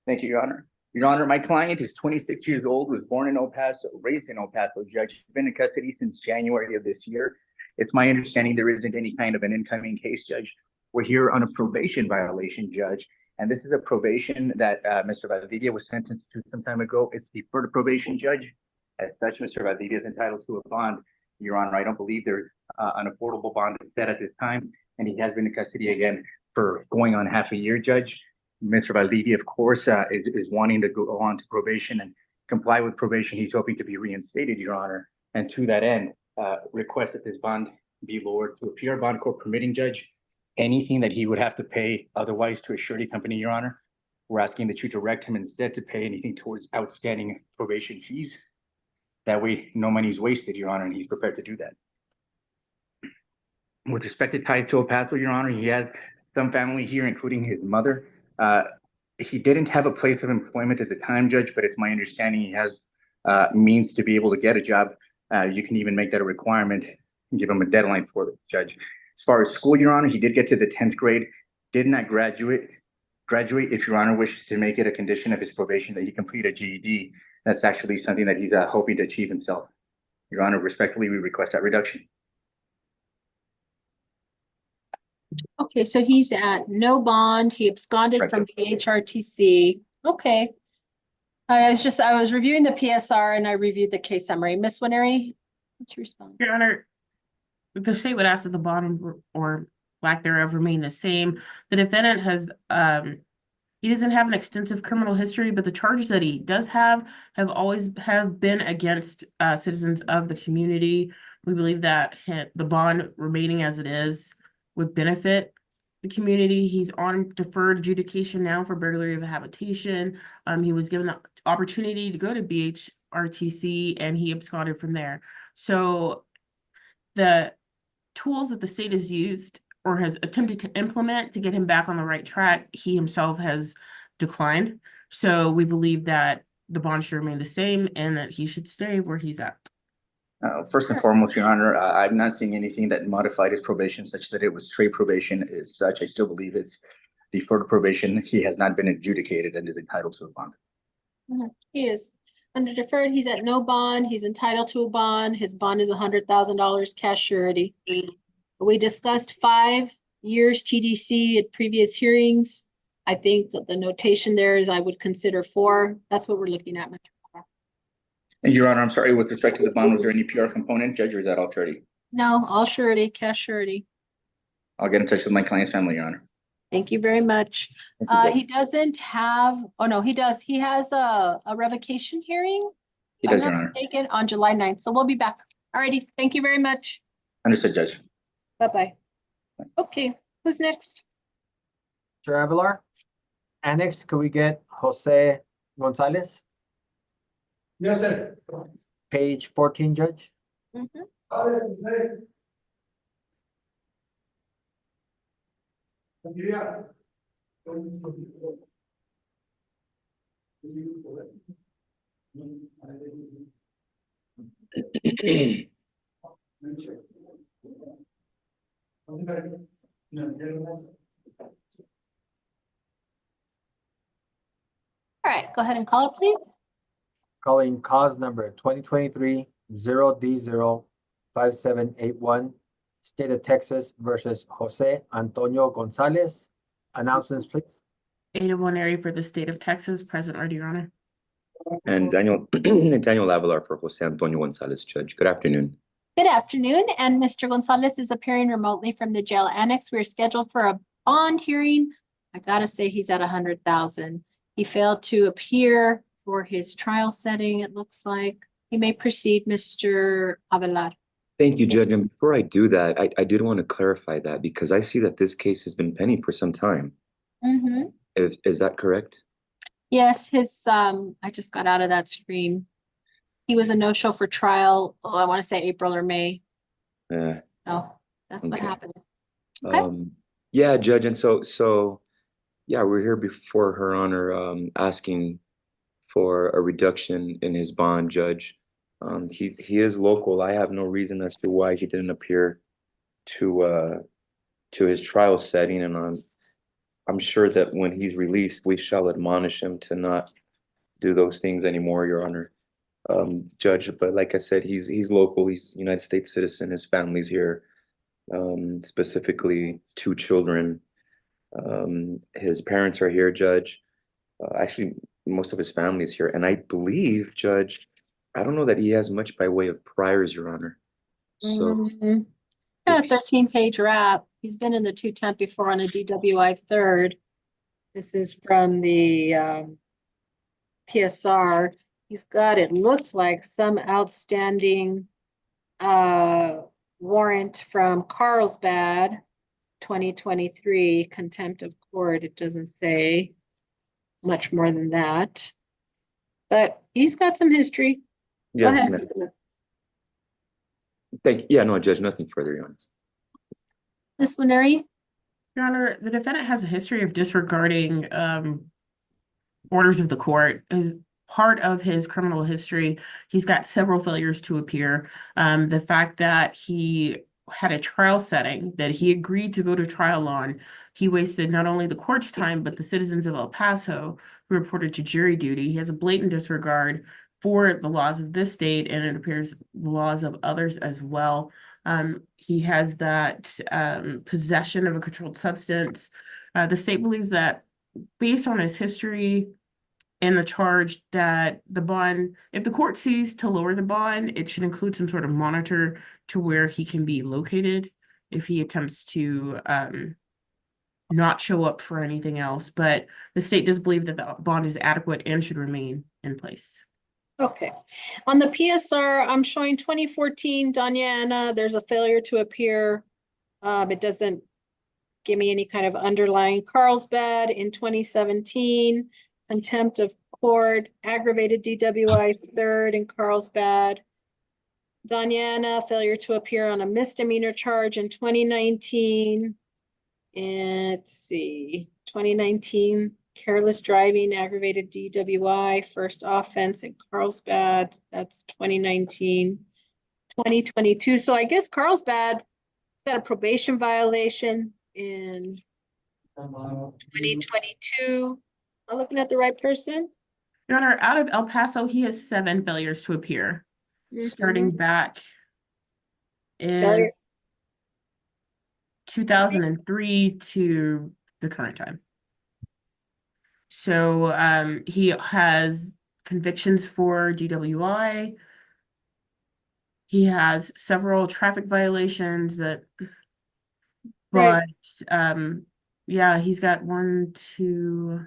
Thank you, Your Honor. Your Honor, my client is 26 years old, was born in El Paso, raised in El Paso, Judge. She's been in custody since January of this year. It's my understanding there isn't any kind of an incoming case, Judge. We're here on a probation violation, Judge. And this is a probation that Mr. Valdivia was sentenced to some time ago. It's deferred probation, Judge. As such, Mr. Valdivia is entitled to a bond. Your Honor, I don't believe there's an affordable bond set at this time, and he has been in custody again for going on half a year, Judge. Mr. Valdivia, of course, is wanting to go on to probation and comply with probation. He's hoping to be reinstated, Your Honor. And to that end, request that this bond be lowered to a pure bond court permitting, Judge. Anything that he would have to pay otherwise to a surety company, Your Honor, we're asking that you direct him instead to pay anything towards outstanding probation fees. That way, no money is wasted, Your Honor, and he's prepared to do that. With respect to tied to El Paso, Your Honor, he has some family here, including his mother. He didn't have a place of employment at the time, Judge, but it's my understanding he has means to be able to get a job. You can even make that a requirement and give him a deadline for it, Judge. As far as school, Your Honor, he did get to the 10th grade, did not graduate. If Your Honor wishes to make it a condition of his probation that he complete a GED, that's actually something that he's hoping to achieve himself. Your Honor, respectfully, we request that reduction. Okay, so he's at no bond. He absconded Right. from BHRTC. Okay. I was reviewing the PSR and I reviewed the case summary. Ms. Winery, what's your response? Your Honor, the state would ask that the bond or lack thereof remain the same. The defendant has, he doesn't have an extensive criminal history, but the charges that he does have always been against citizens of the community. We believe that the bond remaining as it is would benefit the community. He's on deferred adjudication now for burglary of a habitation. He was given the opportunity to go to BHRTC and he absconded from there. So the tools that the state has used or has attempted to implement to get him back on the right track, he himself has declined. So we believe that the bond should remain the same and that he should stay where he's at. First and foremost, Your Honor, I'm not seeing anything that modified his probation such that it was straight probation as such. I still believe it's deferred probation. He has not been adjudicated and is entitled to a bond. He is under deferred. He's at no bond. He's entitled to a bond. His bond is $100,000 cash surety. We discussed 5 years TDC at previous hearings. I think that the notation there is I would consider 4. That's what we're looking at, Mr. Parra. And Your Honor, I'm sorry, with respect to the bond, was there any PR component, Judge, or is that all surety? No, all surety, cash surety. I'll get in touch with my client's family, Your Honor. Thank you very much. Thank you, Judge. He doesn't have, oh no, he does. He has a revocation hearing. He if I'm does, Your not Honor. mistaken, on July 9th. So we'll be back. Alrighty, thank you very much. Understood, Judge. Bye-bye. Okay, who's next? Mr. Avalar. Annex, could we get Jose Gonzalez? Yes, sir. Page 14, Judge. All right, go ahead and call it, please. Calling cause number 2023-0D05781, State of Texas versus Jose Antonio Gonzalez. Announcements, please. Ada Waneri for the state of Texas, present, ready, Your Honor. And Daniel Avalar for Jose Antonio Gonzalez, Judge. Good afternoon. Good afternoon, and Mr. Gonzalez is appearing remotely from the jail annex. We're scheduled for a bond hearing. I gotta say he's at 100,000. He failed to appear for his trial setting, it looks like. You may proceed, Mr. Avelar. Thank you, Judge. And before I do that, I did want to clarify that because I see that this case has been pending for some time. Is that correct? Yes, his I just got out of that screen. He was a no-show for trial, I want to say April or May. Yeah. Oh, that's what Okay. happened. Okay. Yeah, Judge. And so yeah, we're here before Her Honor, asking for a reduction in his bond, Judge. He is local. I have no reason as to why he didn't appear to his trial setting, and I'm sure that when he's released, we shall admonish him to not do those things anymore, Your Honor. Judge, but like I said, he's local. He's a United States citizen. His family's here, specifically 2 children. His parents are here, Judge. Actually, most of his family's here, and I believe, Judge, I don't know that he has much by way of priors, Your Honor. So Got a 13-page wrap. He's been in the 210 before on a DWI third. This is from the PSR. He's got, it looks like, some outstanding warrant from Carlsbad, 2023, contempt of court. It doesn't say much more than that, but he's got some history. Go yes, ahead. ma'am. Thank you. Yeah, no, Judge, nothing further, Your Honor. Ms. Waneri? Your Honor, the defendant has a history of disregarding orders of the court. As part of his criminal history, he's got several failures to appear. The fact that he had a trial setting that he agreed to go to trial on, he wasted not only the court's time, but the citizens of El Paso who reported to jury duty. He has a blatant disregard for the laws of this state, and it appears the laws of others as well. He has that possession of a controlled substance. The state believes that based on his history and the charge that the bond, if the court sees to lower the bond, it should include some sort of monitor to where he can be located if he attempts to not show up for anything else. But the state does believe that the bond is adequate and should remain in place. Okay. On the PSR, I'm showing 2014, Danyana, there's a failure to appear. It doesn't give me any kind of underlying. Carlsbad in 2017, contempt of court, aggravated DWI third in Carlsbad. Danyana, failure to appear on a misdemeanor charge in 2019. And let's see, 2019. careless driving, aggravated DWI, first offense in Carlsbad. That's 2019, 2022. So I guess Carlsbad has got a probation violation in 2022. Am I looking at the right person? Your Honor, out of El Paso, he has 7 failures to appear, starting back in Failure. 2003 to the current time. So he has convictions for DWI. He has several traffic violations that, but yeah, he's got 1, 2,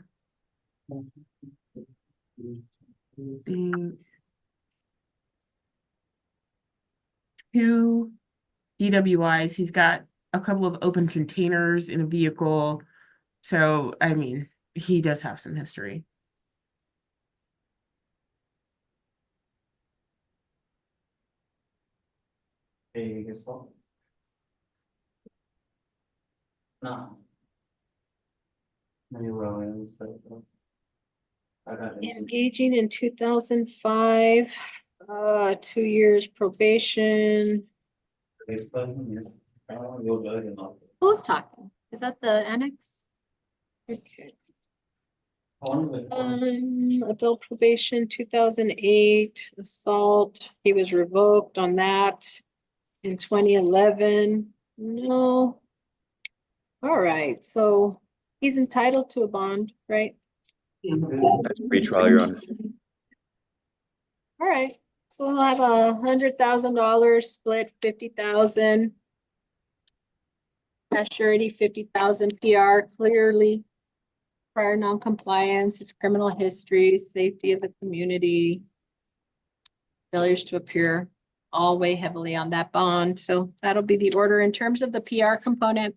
two DWIs. He's got a couple of open containers in a vehicle. So, I mean, he does have some history. Engaging in 2005, 2 years probation. Who's talking? Is that the annex? Okay. Adult probation, 2008, assault. He was revoked on that in 2011. No. All right, so he's entitled to a bond, right? That's pre-trial, Your Honor. All right, so he'll have $100,000 split, 50,000. Cash surety, 50,000 PR, clearly. Prior non-compliance, his criminal history, safety of the community. Failures to appear, all weigh heavily on that bond. So that'll be the order. In terms of the PR component,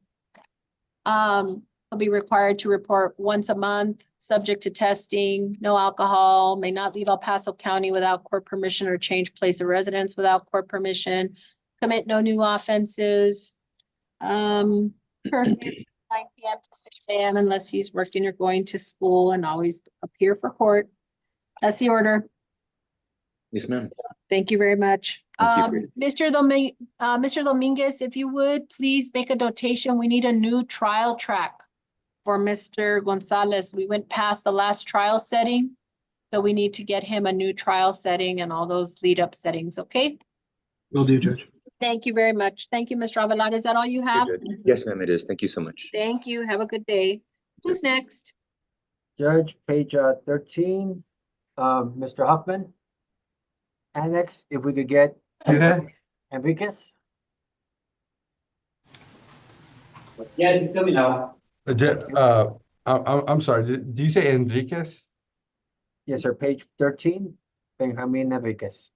he'll be required to report once a month, subject to testing, no alcohol, may not leave El Paso County without court permission or change place of residence without court permission, commit no new offenses. Curfew 9 p.m. to 6 a.m. unless he's working or going to school, and always appear for court. That's the order. Yes, ma'am. Thank you very much. Thank you Mr. Dominguez, if you would, please make a notation. We need a new trial track for Mr. Gonzalez. We went past the last trial setting, so we need to get him a new trial setting and all those lead up settings, okay? Will do, Judge. Thank you very much. Thank you, Mr. Avelar. Is that all you have? Yes, ma'am, it is. Thank you so much. Thank you. Have a good day. Who's next? Judge, page 13, Mr. Huffman. Annex, if we could get Enriquez. Yes, it's coming out. I'm sorry, do you say Enriquez? Yes, sir, page 13, Benjamin Enriquez.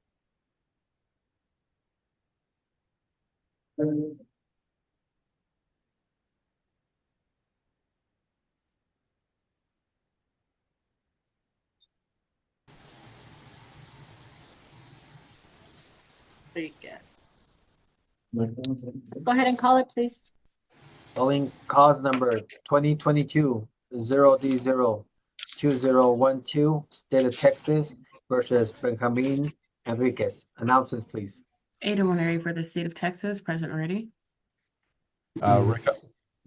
Enriquez. Let's go ahead and call it, please. Calling cause number 2022 0D0 2012, State of Texas versus Benjamin Enriquez. Announcements, please. Ada Winary for the state of Texas, present and ready.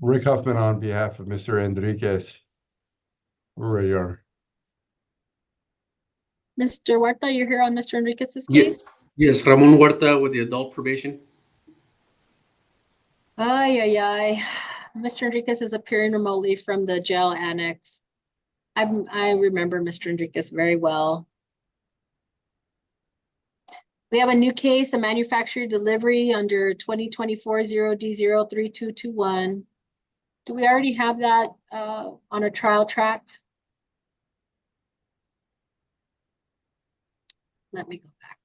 Rick Huffman on behalf of Mr. Enriquez. We're ready, Your Honor. Mr. Huerta, you're here on Mr. Enriquez's case? Yes, Ramon Huerta with the adult probation. Ay. Mr. Enriquez is appearing remotely from the jail annex. I remember Mr. Enriquez very well. We have a new case, a manufacturer delivery under 2024 0D03221. Do we already have that on a trial track? Let me go back.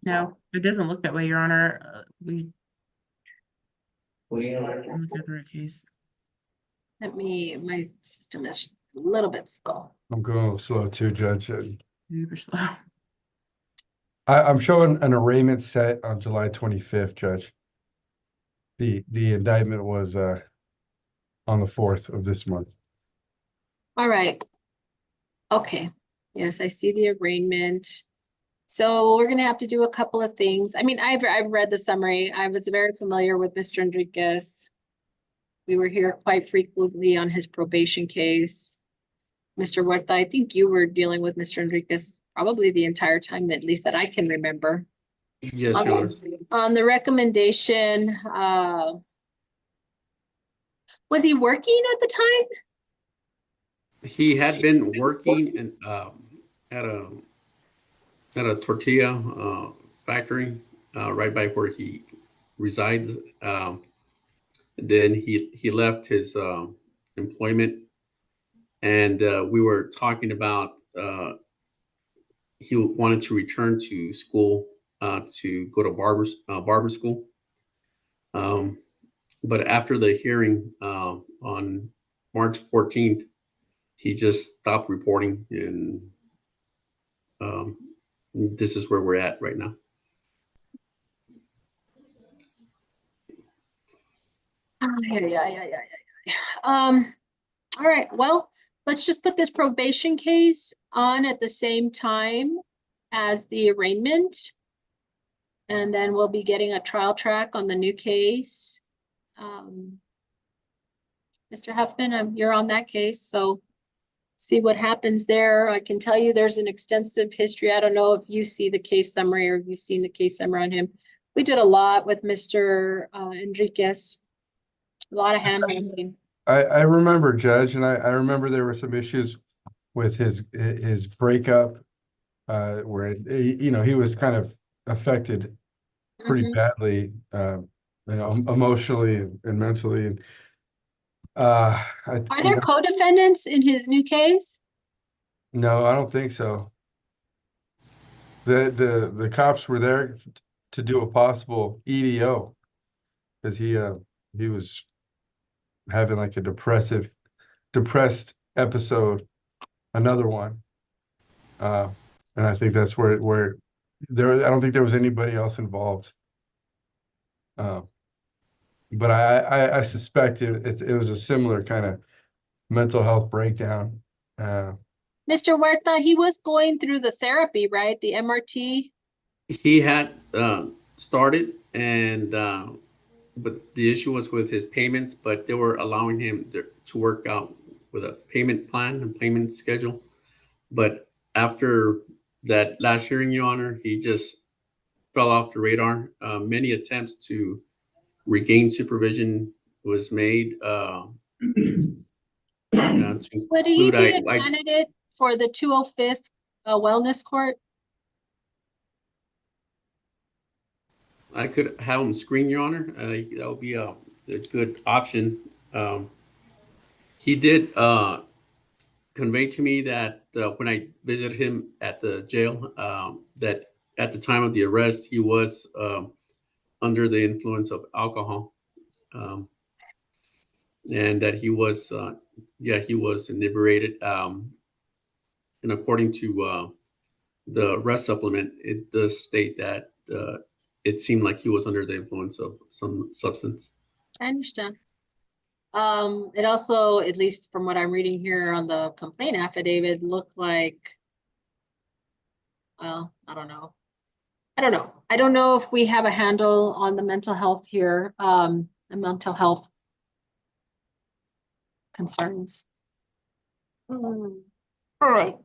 No, it doesn't look that way, Your Honor. We look at the right case. My system is a little bit slow. I'm going a little slow too, Judge. Super slow. I'm showing an arraignment set on July 25th, Judge. The indictment was on the 4th of this month. All right. Okay. Yes, I see the arraignment. So we're gonna have to do a couple of things. I mean, I've read the summary. I was very familiar with Mr. Enriquez. We were here quite frequently on his probation case. Mr. Huerta, I think you were dealing with Mr. Enriquez probably the entire time, at least that I can remember. Yes, Your Honor. On the recommendation, was he working at the time? He had been working in, at a tortilla factory right by where he resides. Then he left his employment, and we were talking about he wanted to return to school to go to barber school. But after the hearing on March 14th, he just stopped reporting, and this is where we're at right now. All right, well, let's just put this probation case on at the same time as the arraignment. And then we'll be getting a trial track on the new case. Mr. Huffman, you're on that case, so see what happens there. I can tell you there's an extensive history. I don't know if you see the case summary or you've seen the case summary on him. We did a lot with Mr. Enriquez, a lot of hand-holding. I remember, Judge, and I remember there were some issues with his breakup, where he was kind of affected pretty badly, emotionally and mentally. And are there co-defendants in his new case? No, I don't think so. The cops were there to do a possible EDO because he was having like a depressed episode, another one, and I think that's where there. I don't think there was anybody else involved, but I suspect it was a similar kind of mental health breakdown. Mr. Huerta, he was going through the therapy, right? The MRT. He had started, and but the issue was with his payments, but they were allowing him to work out with a payment plan and payment schedule. But after that last hearing, Your Honor, he just fell off the radar. Many attempts to regain supervision was made. Would he be a candidate for the 205th Wellness Court? I could have him screen, Your Honor. That would be a good option. He did convey to me that when I visited him at the jail, that at the time of the arrest, he was under the influence of alcohol, and that he was, he was inebriated. And according to the arrest supplement, it does state that it seemed like he was under the influence of some substance. I understand. It also, at least from what I'm reading here on the complaint affidavit, looked like, well, I don't know. I don't know if we have a handle on the mental health here, the mental health concerns. All right.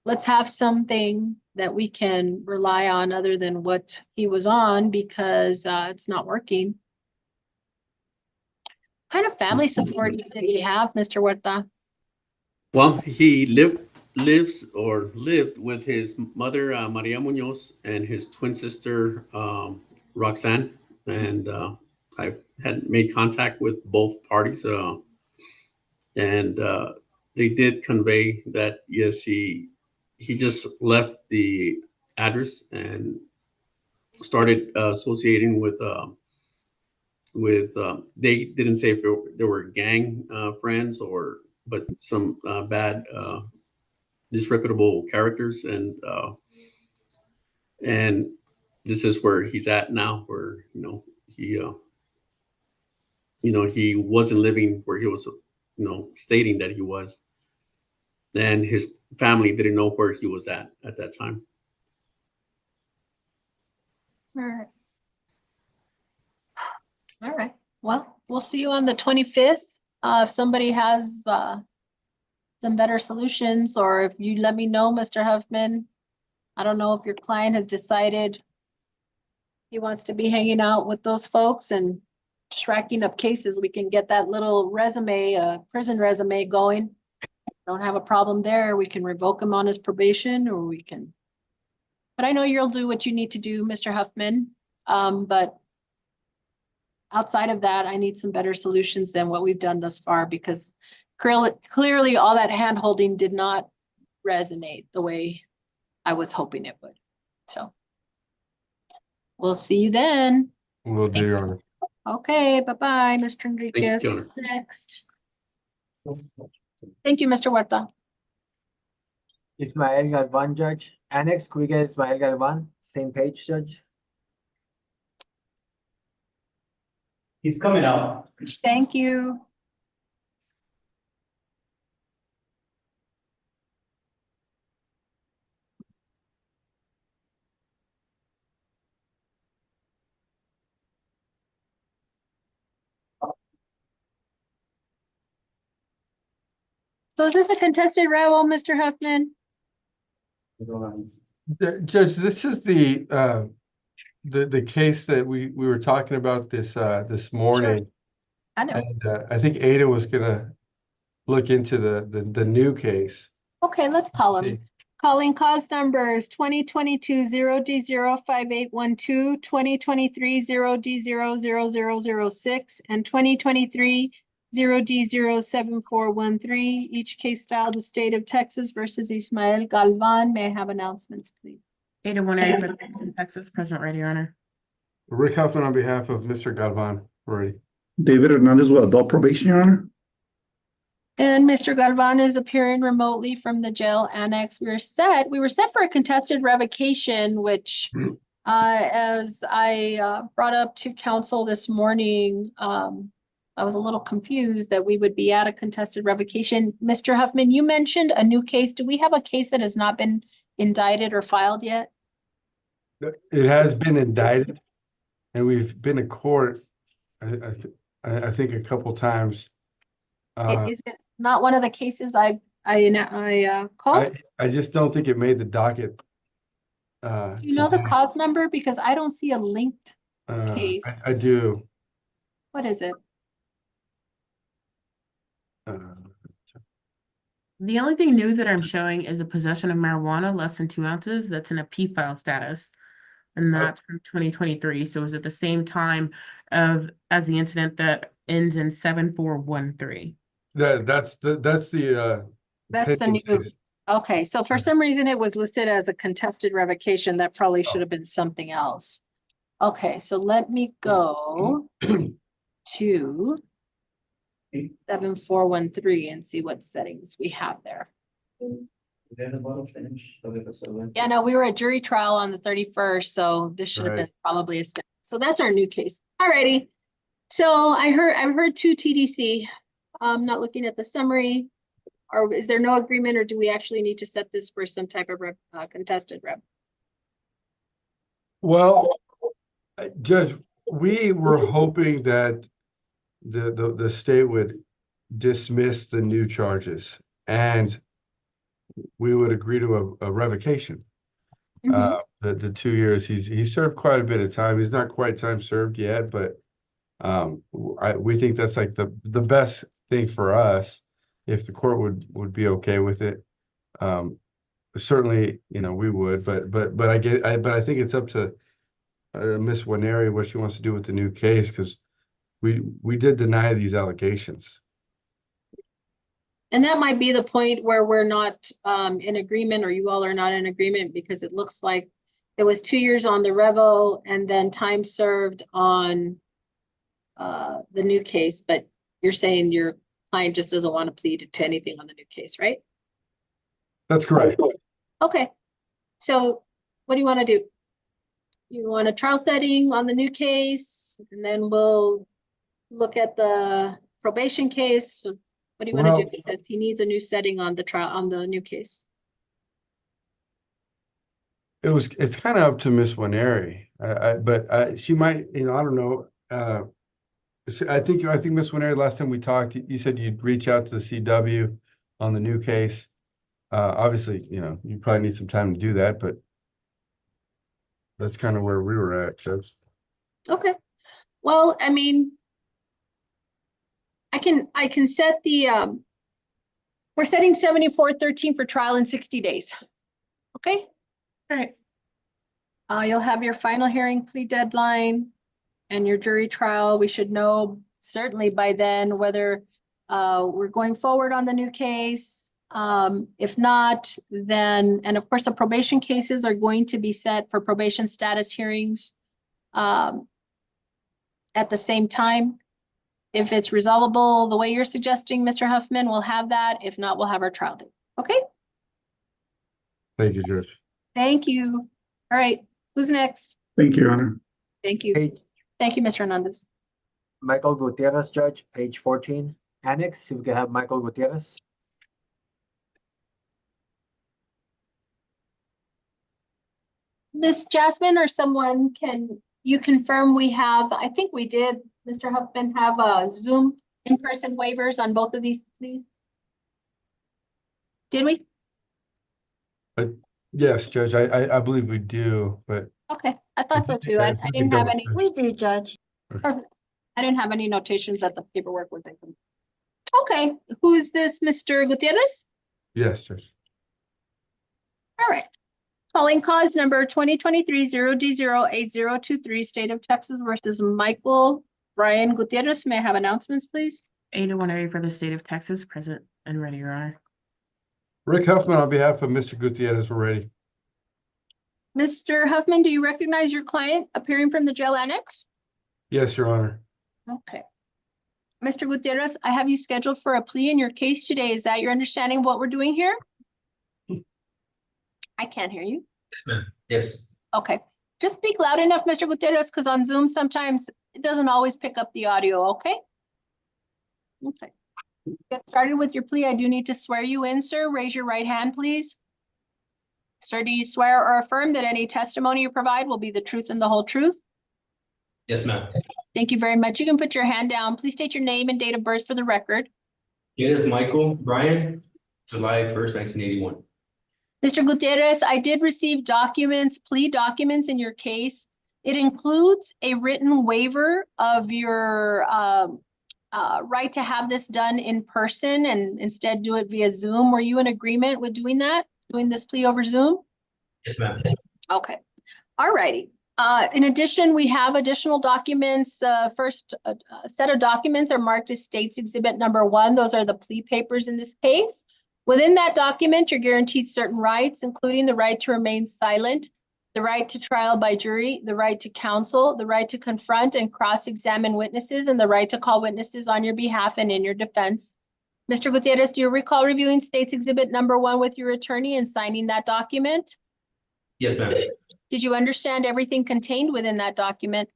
Let's have something that we can rely on other than what he was on, because it's not working. What kind of family support did he have, Mr. Huerta? Well, he lived with his mother, Maria Munoz, and his twin sister, Roxanne. And I had made contact with both parties. And they did convey that, yes, he just left the address and started associating with they didn't say if there were gang friends but some bad disreputable characters, and And this is where he's at now, where, he wasn't living where he was, stating that he was. And his family didn't know where he was at that time. All right. All right. Well, we'll see you on the 25th. If somebody has some better solutions, or if you let me know, Mr. Huffman. I don't know if your client has decided he wants to be hanging out with those folks and tracking up cases. We can get that little resume, prison resume going. Don't have a problem there. We can revoke him on his probation, or we can. But I know you'll do what you need to do, Mr. Huffman. But outside of that, I need some better solutions than what we've done thus far, because clearly all that hand holding did not resonate the way I was hoping it would. So we'll see you then. Will do, Your Honor. Okay, bye-bye, Mr. Thank Enriquez. you, Your Who's next? Thank you, Mr. Huerta. Ismael Galvan, Judge. Annex, could we get Ismael Galvan? Same page, Judge. He's coming out. Thank you. So is this a contested rebel, Mr. Huffman? Judge, this is the case that we were talking about this morning. I know. And I think Ada was gonna look into the new case. Okay, let's call him. Calling cause numbers 2022 0D05812, 2023 0D000006, and 2023 0D07413. Each case style, the state of Texas versus Ismael Galvan. May I have announcements, please? Ada Warner for Texas, present, ready, Your Honor. Rick Huffman on behalf of Mr. Galvan, ready. David Hernandez will adult probation, Your Honor. And Mr. Galvan is appearing remotely from the jail annex. We were set for a contested revocation, which, as I brought up to counsel this morning, I was a little confused that we would be at a contested revocation. Mr. Huffman, you mentioned a new case. Do we have a case that has not been indicted or filed yet? It has been indicted, and we've been to court, I think a couple times. Is it not one of the cases I called? I just don't think it made the docket. Do you know the cause number? Because I don't see a linked case. I do. What is it? The only thing new that I'm showing is a possession of marijuana less than 2 ounces. That's in a P file status. And that's from 2023. So is it the same time as the incident that ends in 7413? That's the new. Okay, so for some reason it was listed as a contested revocation. That probably should have been something else. Okay, so let me go to 7413 and see what settings we have there. Yeah, no, we were at jury trial on the 31st, so this should have been probably a step. So that's our new case. Alrighty. So I've heard 2 TDC. I'm not looking at the summary. Or is there no agreement, or do we actually need to set this for some type of contested rep? Well, Judge, we were hoping that the state would dismiss the new charges and we would agree to a revocation. The 2 years, he served quite a bit of time. He's not quite time served yet, but we think that's like the best thing for us if the court would be okay with it. Certainly, we would, but I think it's up to Miss Waneri what she wants to do with the new case, because we did deny these allegations. And that might be the point where we're not in agreement, or you all are not in agreement, because it looks like it was 2 years on the revo and then time served on the new case. But you're saying your client just doesn't want to plead to anything on the new case, right? That's correct. Okay. So what do you want to do? You want a trial setting on the new case, and then we'll look at the probation case. What do you want to do? Because he needs a new setting on the trial, on the new case. It's kind of up to Miss Winery. But she might, I don't know. I think Miss Winery, last time we talked, you said you'd reach out to the CW on the new case. Obviously, you probably need some time to do that, but that's kind of where we were at, Judge. Okay. Well, I mean, I can set the we're setting 7413 for trial in 60 days. Okay? All right. You'll have your final hearing plea deadline and your jury trial. We should know certainly by then whether we're going forward on the new case. If not, then, and of course, the probation cases are going to be set for probation status hearings at the same time. If it's resolvable the way you're suggesting, Mr. Huffman, we'll have that. If not, we'll have our trial date. Okay? Thank you, Judge. Thank you. All right. Who's next? Thank you, Your Honor. Thank you. Thank you, Mr. Hernandez. Michael Gutierrez, Judge, page 14. Annex, if we can have Michael Gutierrez. Miss Jasmine or someone, can you confirm we have, I think we did, Mr. Huffman, have a Zoom in-person waivers on both of these, please? Did we? Yes, Judge, I believe we do, but Okay, I thought so too. I didn't have any. We do, Judge. I didn't have any notations that the paperwork would take them. Okay, who is this, Mr. Gutierrez? yes, Judge. All right. Calling cause number 2023-0D08023, State of Texas versus Michael Brian Gutierrez. May I have announcements, please? Ada Winery for the State of Texas, present and ready, Your Honor. Rick Huffman, on behalf of Mr. Gutierrez, we're ready. Mr. Huffman, do you recognize your client appearing from the jail annex? Yes, Your Honor. Okay. Mr. Gutierrez, I have you scheduled for a plea in your case today. Is that your understanding of what we're doing here? I can't hear you. Yes, ma'am. Yes. Okay. Just speak loud enough, Mr. Gutierrez, because on Zoom sometimes it doesn't always pick up the audio, okay? Okay. Get started with your plea. I do need to swear you in, sir. Raise your right hand, please. Sir, do you swear or affirm that any testimony you provide will be the truth and the whole truth? Yes, ma'am. Thank you very much. You can put your hand down. Please state your name and date of birth for the record. It is Michael Bryan, July 1st, 1981. Mr. Gutierrez, I did receive documents, plea documents in your case. It includes a written waiver of your right to have this done in person and instead do it via Zoom. Were you in agreement with doing that, doing this plea over Zoom? Yes, ma'am. Okay. All righty. In addition, we have additional documents. First set of documents are marked as State's Exhibit number 1. Those are the plea papers in this case. Within that document, you're guaranteed certain rights, including the right to remain silent, the right to trial by jury, the right to counsel, the right to confront and cross-examine witnesses, and the right to call witnesses on your behalf and in your defense. Mr. Gutierrez, do you recall reviewing State's Exhibit number 1 with your attorney and signing that document? Yes, ma'am. Did you understand everything contained within that document?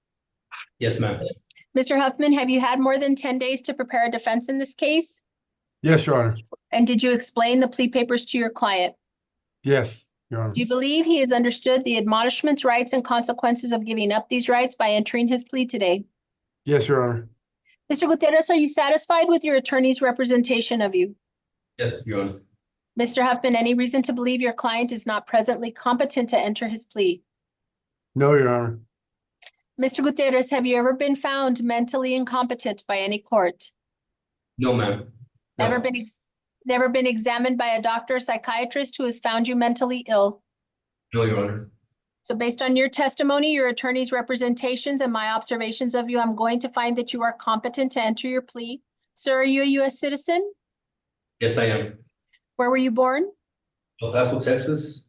Yes, ma'am. Mr. Huffman, have you had more than 10 days to prepare a defense in this case? Yes, Your Honor. And did you explain the plea papers to your client? Yes, Your Honor. Do you believe he has understood the admonishments, rights, and consequences of giving up these rights by entering his plea today? Yes, Your Honor. Mr. Gutierrez, are you satisfied with your attorney's representation of you? Yes, Your Honor. Mr. Huffman, any reason to believe your client is not presently competent to enter his plea? No, Your Honor. Mr. Gutierrez, have you ever been found mentally incompetent by any court? No, ma'am. No. Never been examined by a doctor or psychiatrist who has found you mentally ill? No, Your Honor. So based on your testimony, your attorney's representations, and my observations of you, I'm going to find that you are competent to enter your plea. Sir, are you a U.S. citizen? Yes, I am. Where were you born? El Paso, Texas.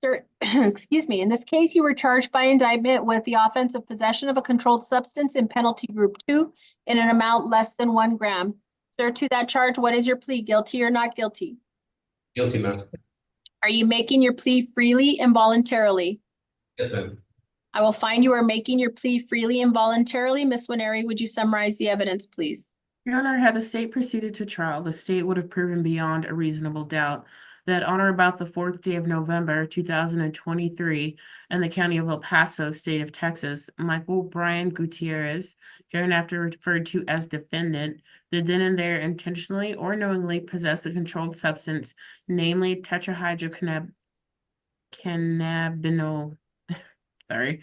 Sir, excuse me. In this case, you were charged by indictment with the offense of possession of a controlled substance in penalty group 2 in an amount less than 1 gram. Sir, to that charge, what is your plea? Guilty or not guilty? Guilty, ma'am. Are you making your plea freely and voluntarily? Yes, ma'am. I will find you are making your plea freely and voluntarily. Ms. Winery, would you summarize the evidence, please? Your Honor, had the state proceeded to trial, the state would have proven beyond a reasonable doubt that on or about the 4th day of November, 2023, in the county of El Paso, state of Texas, Michael Brian Gutierrez, hereinafter referred to as defendant, did then and there intentionally or knowingly possess a controlled substance, namely tetrahydrocannabinol, sorry,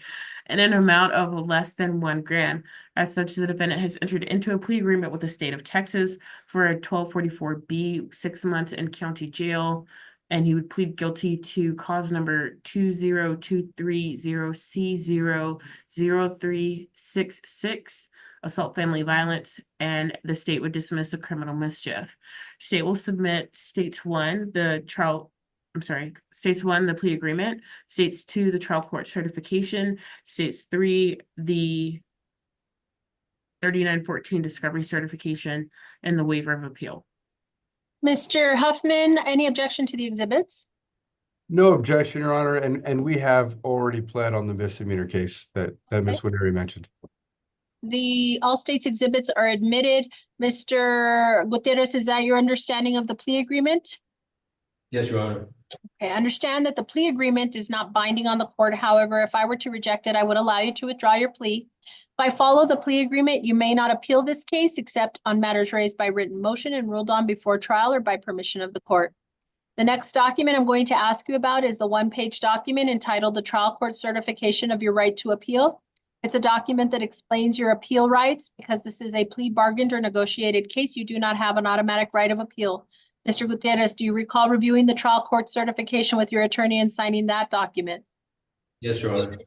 in an amount of less than 1 gram. As such, the defendant has entered into a plea agreement with the state of Texas for a 1244B, 6 months in county jail, and he would plead guilty to cause number 20230C00366, assault family violence, and the state would dismiss the criminal mischief. State will submit states 1, states 1, the plea agreement, states 2, the trial court certification, states 3, the 3914 discovery certification, and the waiver of appeal. Mr. Huffman, any objection to the exhibits? No objection, Your Honor, and we have already pled on the misdemeanor case that Ms. Winery mentioned. All states exhibits are admitted. Mr. Gutierrez, is that your understanding of the plea agreement? Yes, Your Honor. Okay, I understand that the plea agreement is not binding on the court. However, if I were to reject it, I would allow you to withdraw your plea. If I follow the plea agreement, you may not appeal this case except on matters raised by written motion and ruled on before trial or by permission of the court. The next document I'm going to ask you about is the 1-page document entitled the Trial Court Certification of Your Right to Appeal. It's a document that explains your appeal rights. Because this is a plea bargained or negotiated case, you do not have an automatic right of appeal. Mr. Gutierrez, do you recall reviewing the trial court certification with your attorney and signing that document? Yes, Your Honor.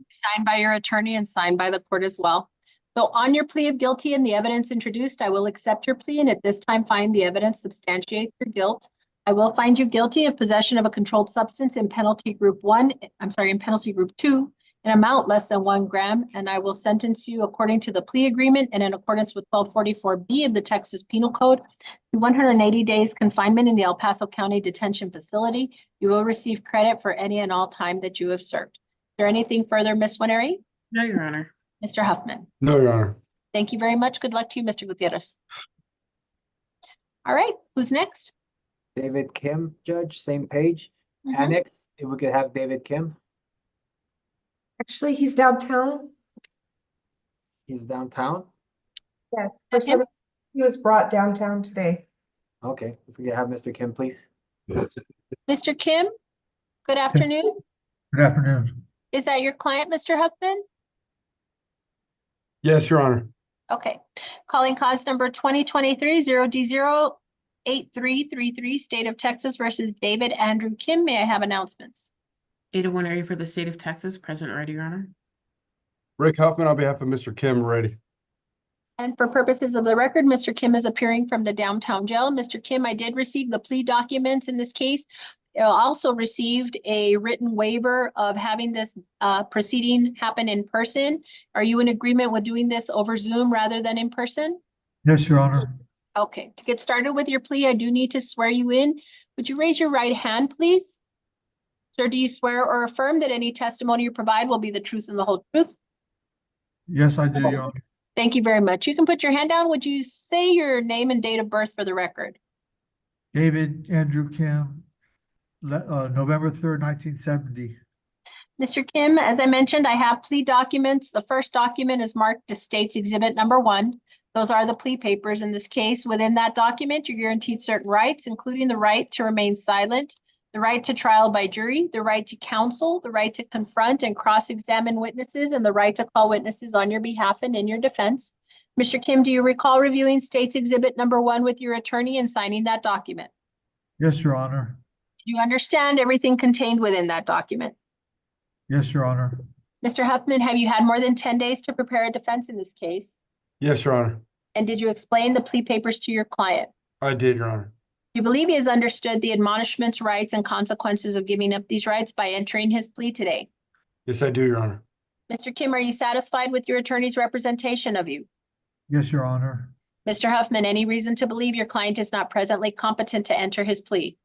Signed by your attorney and signed by the court as well. So on your plea of guilty and the evidence introduced, I will accept your plea and at this time find the evidence substantiates your guilt. I will find you guilty of possession of a controlled substance in penalty group 2, an amount less than 1 gram, and I will sentence you according to the plea agreement and in accordance with 1244B of the Texas Penal Code to 180 days confinement in the El Paso County Detention Facility. You will receive credit for any and all time that you have served. Is there anything further, Ms. Winery? No, Your Honor. Mr. Huffman? No, Your Honor. Thank you very much. Good luck to you, Mr. Gutierrez. All right, who's next? David Kim, Judge, same page. Annex, if we could have David Kim. Actually, he's downtown. He's downtown? Yes, for some reason, he was brought downtown today. Okay, if we could have Mr. Kim, please. Mr. Kim, good afternoon. Good afternoon. Is that your client, Mr. Huffman? Yes, Your Honor. Okay, calling cause number 2023-0D08333, State of Texas versus David Andrew Kim. May I have announcements? Ada Winery for the state of Texas, present ready, Your Honor. Rick Huffman on behalf of Mr. Kim, ready. And for purposes of the record, Mr. Kim is appearing from the downtown jail. Mr. Kim, I did receive the plea documents in this case. I also received a written waiver of having this proceeding happen in person. Are you in agreement with doing this over Zoom rather than in person? Yes, Your Honor. Okay, to get started with your plea, I do need to swear you in. Would you raise your right hand, please? Sir, do you swear or affirm that any testimony you provide will be the truth and the whole truth? Yes, I do, Your Honor. Thank you very much. You can put your hand down. Would you say your name and date of birth for the record? David Andrew Kim, November 3rd, 1970. Mr. Kim, as I mentioned, I have plea documents. The first document is marked as State's Exhibit number 1. Those are the plea papers in this case. Within that document, you're guaranteed certain rights, including the right to remain silent, the right to trial by jury, the right to counsel, the right to confront and cross-examine witnesses, and the right to call witnesses on your behalf and in your defense. Mr. Kim, do you recall reviewing State's Exhibit number 1 with your attorney and signing that document? Yes, Your Honor. Do you understand everything contained within that document? Yes, Your Honor. Mr. Huffman, have you had more than 10 days to prepare a defense in this case? Yes, Your Honor. And did you explain the plea papers to your client? I did, Your Honor. Do you believe he has understood the admonishments, rights, and consequences of giving up these rights by entering his plea today? Yes, I do, Your Honor. Mr. Kim, are you satisfied with your attorney's representation of you? Yes, Your Honor. Mr. Huffman, any reason to believe your client is not presently competent to enter his plea?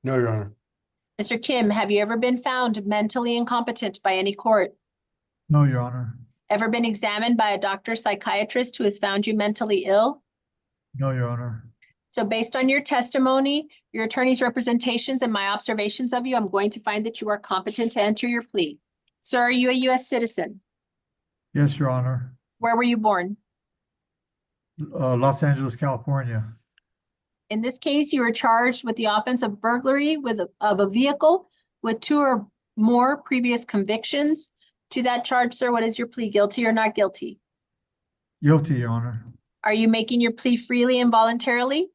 No, Your Honor. Mr. Kim, have you ever been found mentally incompetent by any court? No, Your Honor. Ever been examined by a doctor or psychiatrist who has found you mentally ill? No, Your Honor. So based on your testimony, your attorney's representations, and my observations of you, I'm going to find that you are competent to enter your plea. Sir, are you a U.S. citizen? Yes, Your Honor. Where were you born? Los Angeles, California. In this case, you are charged with the offense of burglary of a vehicle with 2 or more previous convictions. To that charge, sir, what is your plea? Guilty or not guilty? Guilty, Your Honor. Are you making your plea freely and voluntarily?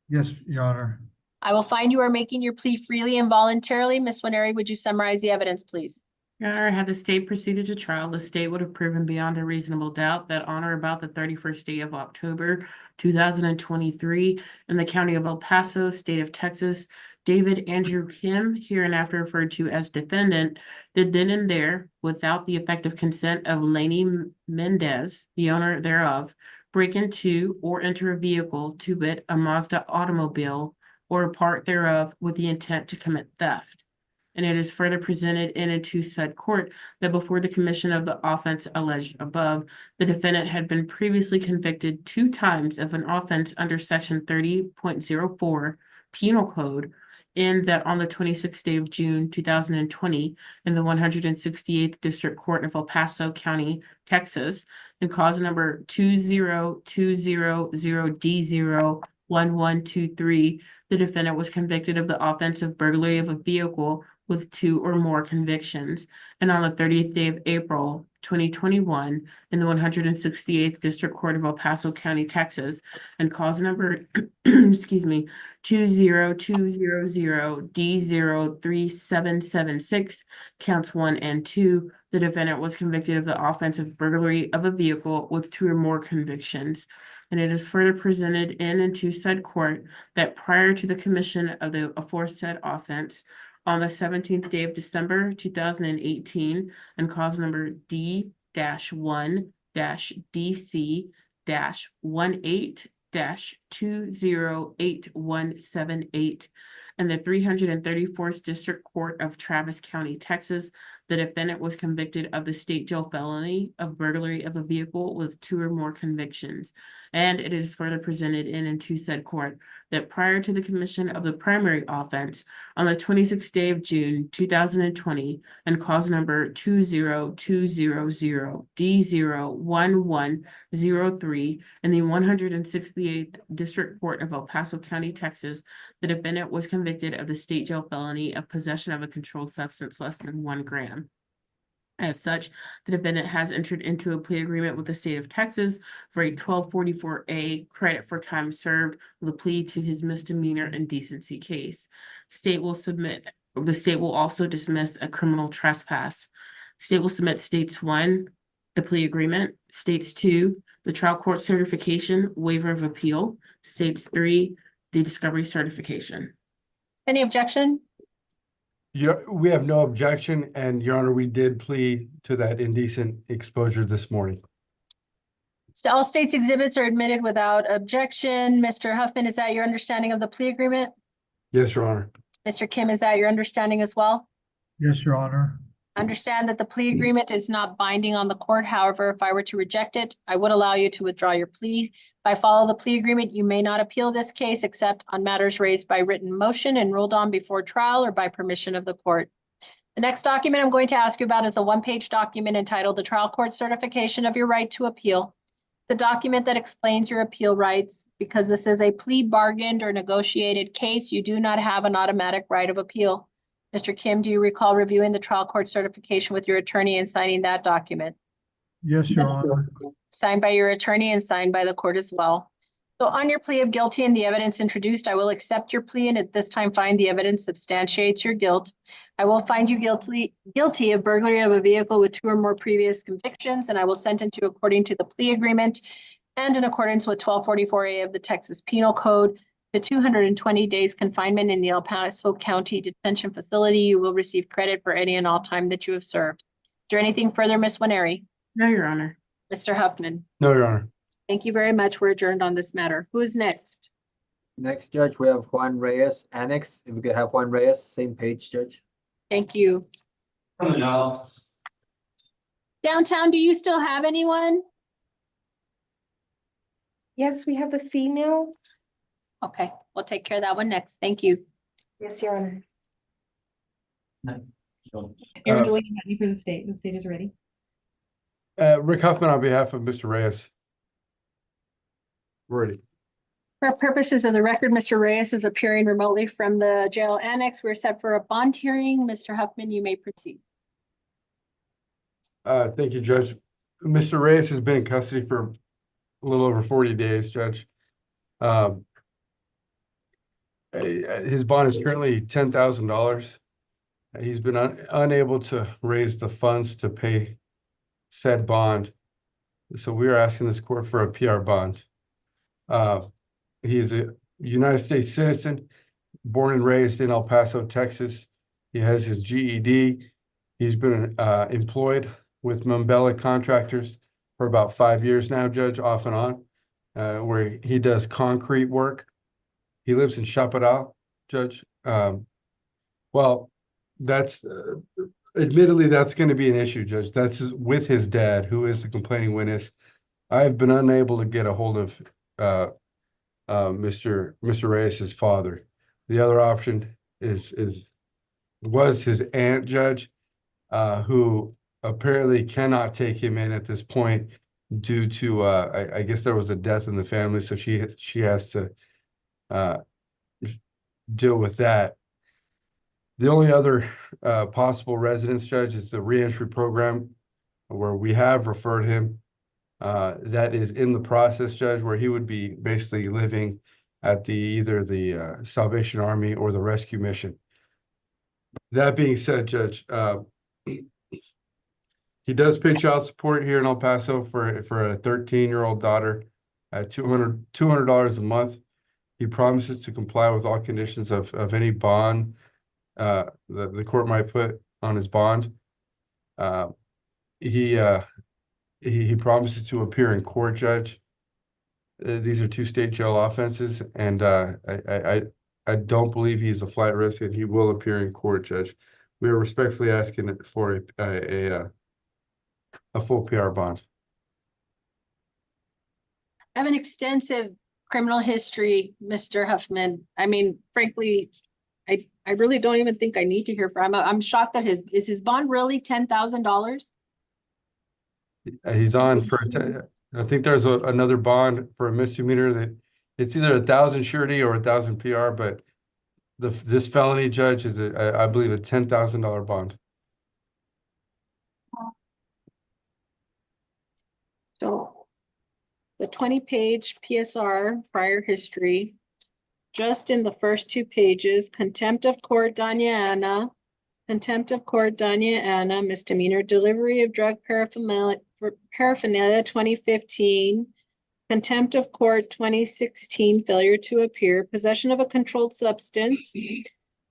Yes, Your Honor. I will find you are making your plea freely and voluntarily. Ms. Winery, would you summarize the evidence, please? Your Honor, had the state proceeded to trial, the state would have proven beyond a reasonable doubt that on or about the 31st day of October, 2023, in the county of El Paso, state of Texas, David Andrew Kim, hereinafter referred to as defendant, did then and there, without the effective consent of Laney Mendez, the owner thereof, break into or enter a vehicle, to wit, a Mazda automobile, or a part thereof, with the intent to commit theft. And it is further presented in and to said court that before the commission of the offense alleged above, the defendant had been previously convicted 2 times of an offense under section 30.04 Penal Code, and that on the 26th day of June 2020, in the 168th District Court of El Paso County, Texas, in cause number 20200D01123, the defendant was convicted of the offense of burglary of a vehicle with 2 or more convictions. And on the 30th day of April 2021, in the 168th District Court of El Paso County, Texas, and cause number, excuse me, 20200D03776, counts 1 and 2, the defendant was convicted of the offense of burglary of a vehicle with 2 or more convictions. And it is further presented in and to said court that prior to the commission of the aforesaid offense, on the 17th day of December 2018, and cause number D-1-DC-18-208178, and the 334th District Court of Travis County, Texas, the defendant was convicted of the state jail felony of burglary of a vehicle with 2 or more convictions. And it is further presented in and to said court that prior to the commission of the primary offense, on the 26th day of June 2020, and cause number 20200D01103, in the 168th District Court of El Paso County, Texas, the defendant was convicted of the state jail felony of possession of a controlled substance less than 1 gram. As such, the defendant has entered into a plea agreement with the state of Texas for a 1244A credit for time served with a plea to his misdemeanor indecency case. The state will also dismiss a criminal trespass. State will submit states 1, the plea agreement, states 2, the trial court certification, waiver of appeal, states 3, the discovery certification. Any objection? Yeah, we have no objection, and Your Honor, we did plead to that indecent exposure this morning. So all states' exhibits are admitted without objection. Mr. Huffman, is that your understanding of the plea agreement? Yes, Your Honor. Mr. Kim, is that your understanding as well? Yes, Your Honor. Understand that the plea agreement is not binding on the court. However, if I were to reject it, I would allow you to withdraw your plea. If I follow the plea agreement, you may not appeal this case except on matters raised by written motion and ruled on before trial or by permission of the court. The next document I'm going to ask you about is the 1-page document entitled The Trial Court Certification of Your Right to Appeal. The document that explains your appeal rights. Because this is a plea bargained or negotiated case, you do not have an automatic right of appeal. Mr. Kim, do you recall reviewing the trial court certification with your attorney and signing that document? Yes, Your Honor. Signed by your attorney and signed by the court as well. So on your plea of guilty and the evidence introduced, I will accept your plea and at this time find the evidence substantiates your guilt. I will find you guilty of burglary of a vehicle with 2 or more previous convictions, and I will sentence you according to the plea agreement and in accordance with 1244A of the Texas Penal Code to 220 days confinement in the El Paso County Detention Facility. You will receive credit for any and all time that you have served. Is there anything further, Ms. Winery? No, Your Honor. Mr. Huffman? No, Your Honor. Thank you very much. We're adjourned on this matter. Who is next? Next, Judge, we have Juan Reyes, Annex. If we could have Juan Reyes, same page, Judge. Thank you. Coming out. Downtown, do you still have anyone? Yes, we have the female. Okay, we'll take care of that one next. Thank you. Yes, Your Honor. Aaron, do you have any for the state? The state is ready. Rick Huffman on behalf of Mr. Reyes. Ready. For purposes of the record, Mr. Reyes is appearing remotely from the jail annex. We're set for a bond hearing. Mr. Huffman, you may proceed. Thank you, Judge. Mr. Reyes has been in custody for a little over 40 days, Judge. His bond is currently $10,000. He's been unable to raise the funds to pay said bond. So we are asking this court for a PR bond. He is a United States citizen, born and raised in El Paso, Texas. He has his GED. He's been employed with Mambella Contractors for about 5 years now, Judge, off and on, where he does concrete work. He lives in Chaparral, Judge. Well, that's admittedly, that's going to be an issue, Judge. That's with his dad, who is the complaining witness. I have been unable to get a hold of Mr. Reyes's father. The other option was his aunt, Judge, who apparently cannot take him in at this point due to I guess there was a death in the family, so she has to deal with that. The only other possible residence, Judge, is the reentry program, where we have referred him. That is in the process, Judge, where he would be basically living at either the Salvation Army or the rescue mission. That being said, Judge, he does pay child support here in El Paso for a 13-year-old daughter at $200 a month. He promises to comply with all conditions of any bond the court might put on his bond. He promises to appear in court, Judge. These are 2 state jail offenses, and I don't believe he's a flight risk, and he will appear in court, Judge. We are respectfully asking for a full PR bond. I have an extensive criminal history, Mr. Huffman. I mean, frankly, I really don't even think I need to hear from him. I'm shocked that is his bond really $10,000? He's on for, I think there's another bond for a misdemeanor that it's either 1,000 surety or 1,000 PR, but this felony, Judge, is I believe a $10,000 bond. So the 20-page PSR prior history, just in the first 2 pages, contempt of court, Danya Anna, misdemeanor, delivery of drug paraphernalia 2015, contempt of court 2016, failure to appear, possession of a controlled substance,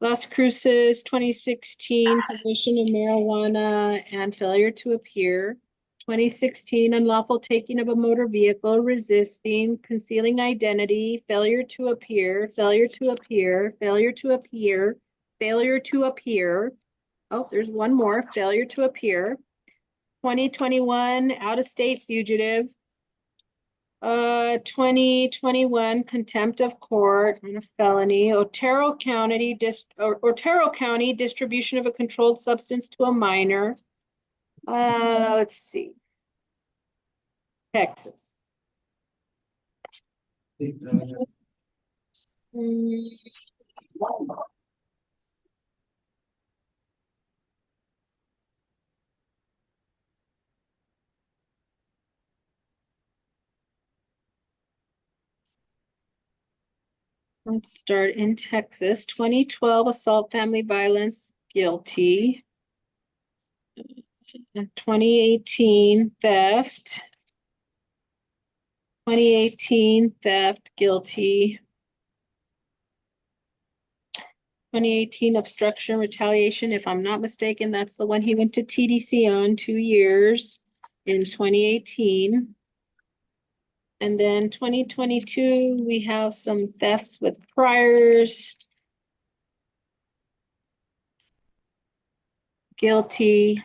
Las Cruces 2016, possession of marijuana and failure to appear, 2016, unlawful taking of a motor vehicle, resisting, concealing identity, failure to appear, failure to appear, failure to appear, failure to appear. Oh, there's one more, failure to appear. 2021, out-of-state fugitive. 2021, contempt of court and a felony. Otero County, distribution of a controlled substance to a minor. Let's see. Texas. Let's start in Texas. 2012 assault, family violence, guilty. 2018 theft. 2018 theft, guilty. 2018 obstruction, retaliation. If I'm not mistaken, that's the one he went to TDC on 2 years in 2018. And then 2022, we have some thefts with priors. Guilty.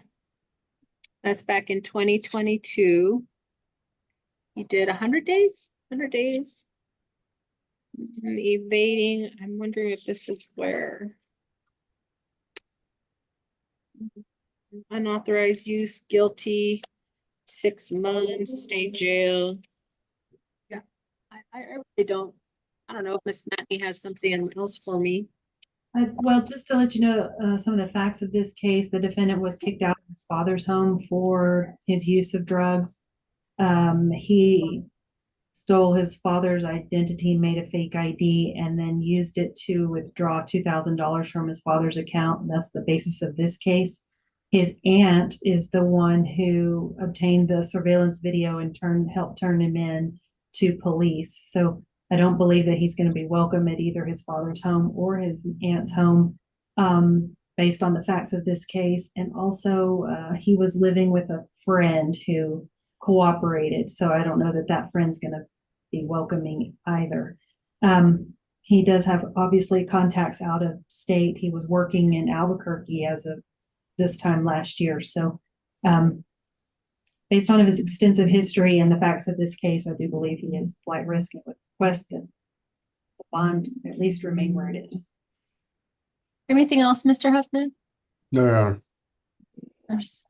That's back in 2022. He did 100 days, 100 days. Evading, I'm wondering if this is where. Unauthorized use, guilty, 6 months, state jail. Yeah, I really don't, I don't know if Miss Matney has something else for me. Well, just to let you know, some of the facts of this case, the defendant was kicked out of his father's home for his use of drugs. He stole his father's identity, made a fake ID, and then used it to withdraw $2,000 from his father's account. And that's the basis of this case. His aunt is the one who obtained the surveillance video and helped turn him in to police. So I don't believe that he's going to be welcome at either his father's home or his aunt's home, based on the facts of this case. And also, he was living with a friend who cooperated. So I don't know that that friend's going to be welcoming either. He does have obviously contacts out of state. He was working in Albuquerque as of this time last year. So based on his extensive history and the facts of this case, I do believe he is flight risk and would request that the bond at least remain where it is. Anything else, Mr. Huffman? No, Your Honor.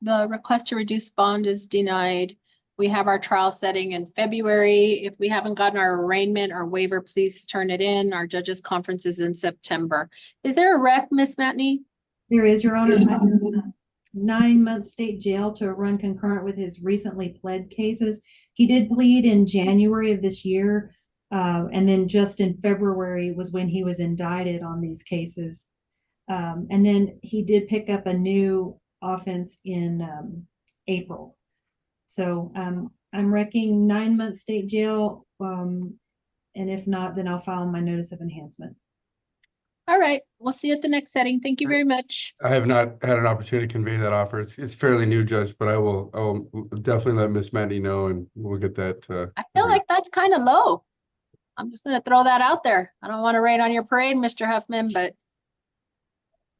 The request to reduce bond is denied. We have our trial setting in February. If we haven't gotten our arraignment or waiver, please turn it in. Our judges' conference is in September. Is there a rec, Miss Matney? There is, Your Honor. 9-month state jail to run concurrent with his recently pled cases. He did plead in January of this year, and then just in February was when he was indicted on these cases. And then he did pick up a new offense in April. So I'm recking 9-month state jail, and if not, then I'll file my notice of enhancement. All right, we'll see you at the next setting. Thank you very much. I have not had an opportunity to convey that offer. It's fairly new, Judge, but I will definitely let Miss Mandy know, and we'll get that. I feel like that's kind of low. I'm just going to throw that out there. I don't want to rain on your parade, Mr. Huffman, but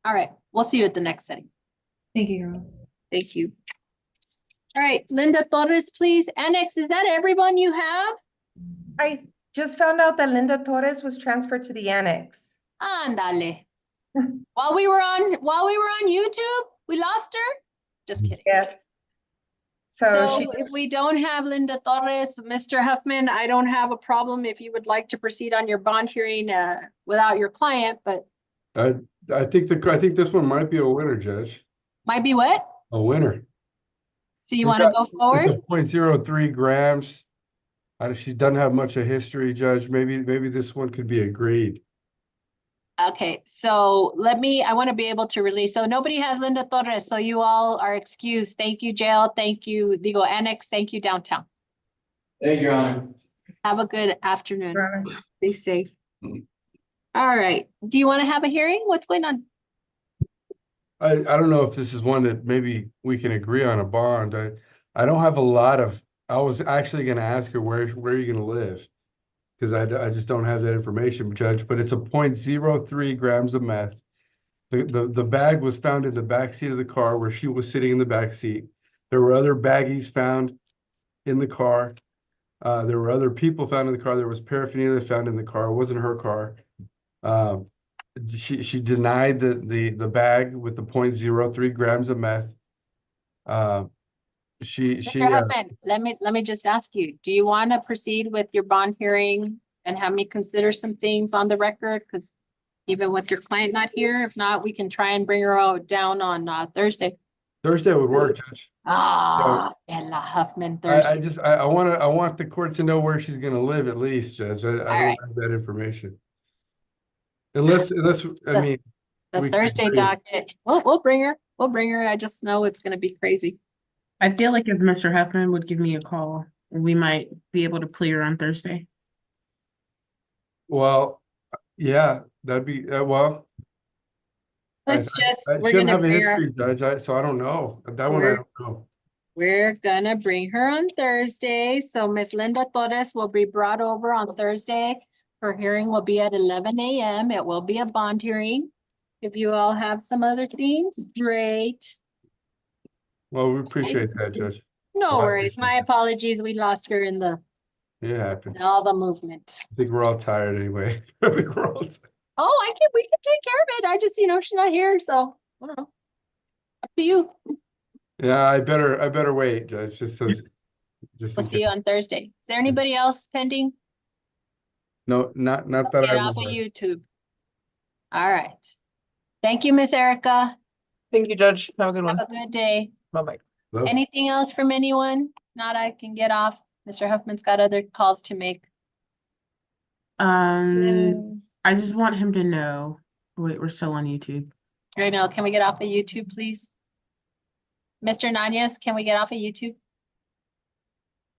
all right, we'll see you at the next setting. Thank you, Your Honor. Thank you. All right, Linda Torres, please. Annex, is that everyone you have? I just found out that Linda Torres was transferred to the annex. Ándale. While we were on YouTube, we lost her? Just kidding. Yes. So if we don't have Linda Torres, Mr. Huffman, I don't have a problem if you would like to proceed on your bond hearing without your client, but I think this one might be a winner, Judge. might be what? A winner. So you want to go forward? It's a 0.03 grams. She doesn't have much of history, Judge. Maybe this one could be agreed. Okay, so I want to be able to release. So nobody has Linda Torres, so you all are excused. Thank you, jail. Thank you, Digo Annex. Thank you, downtown. Thank you, Your Honor. Have a good afternoon. Be safe. All right. Do you want to have a hearing? What's going on? I don't know if this is one that maybe we can agree on a bond. I don't have a lot of. I was actually going to ask her where are you going to live, because I just don't have that information, Judge. But it's a 0.03 grams of meth. The bag was found in the back seat of the car where she was sitting in the back seat. There were other baggies found in the car. There were other people found in the car. There was paraphernalia found in the car. It wasn't her car. She denied the bag with the 0.03 grams of meth. Mr. Huffman, let me just ask you, do you want to proceed with your bond hearing and have me consider some things on the record? Because even with your client not here, if not, we can try and bring her out down on Thursday. Thursday would work, Judge. Ella Huffman, Thursday. I want the court to know where she's going to live at least, Judge. I don't have that information. Unless I mean, the Thursday docket. We'll bring her. We'll bring her. I just know it's going to be crazy. I feel like if Mr. Huffman would give me a call, we might be able to clear on Thursday. Well, yeah, that'd be well. We're shouldn't gonna have a bring her. history, Judge. So I don't know that one. I don't know. We're gonna bring her on Thursday. So Miss Linda Torres will be brought over on Thursday. Her hearing will be at 11 a.m. It will be a bond hearing. If you all have some other things, great. Well, we appreciate that, Judge. No Well, I worries. My apologies. We lost her in It happened. all the movement. I think we're all tired anyway. I think we're all tired. Oh, we can take care of it. I just, she's not here, so I don't know. Up to you. Yeah, I better wait, Judge, just We'll in see you case. on Thursday. Is there anybody else pending? No, not Let's that get I'm off of aware. YouTube. All right. Thank you, Miss Erica. Thank you, Judge. Have a good one. Have a good day. Bye-bye. Hello? Anything else from anyone? Not, I can get off. Mr. Huffman's got other calls to make. I just want him to know. Wait, we're still on YouTube. Right now, can we get off of YouTube, please? Mr. Nunez, can we get off of YouTube?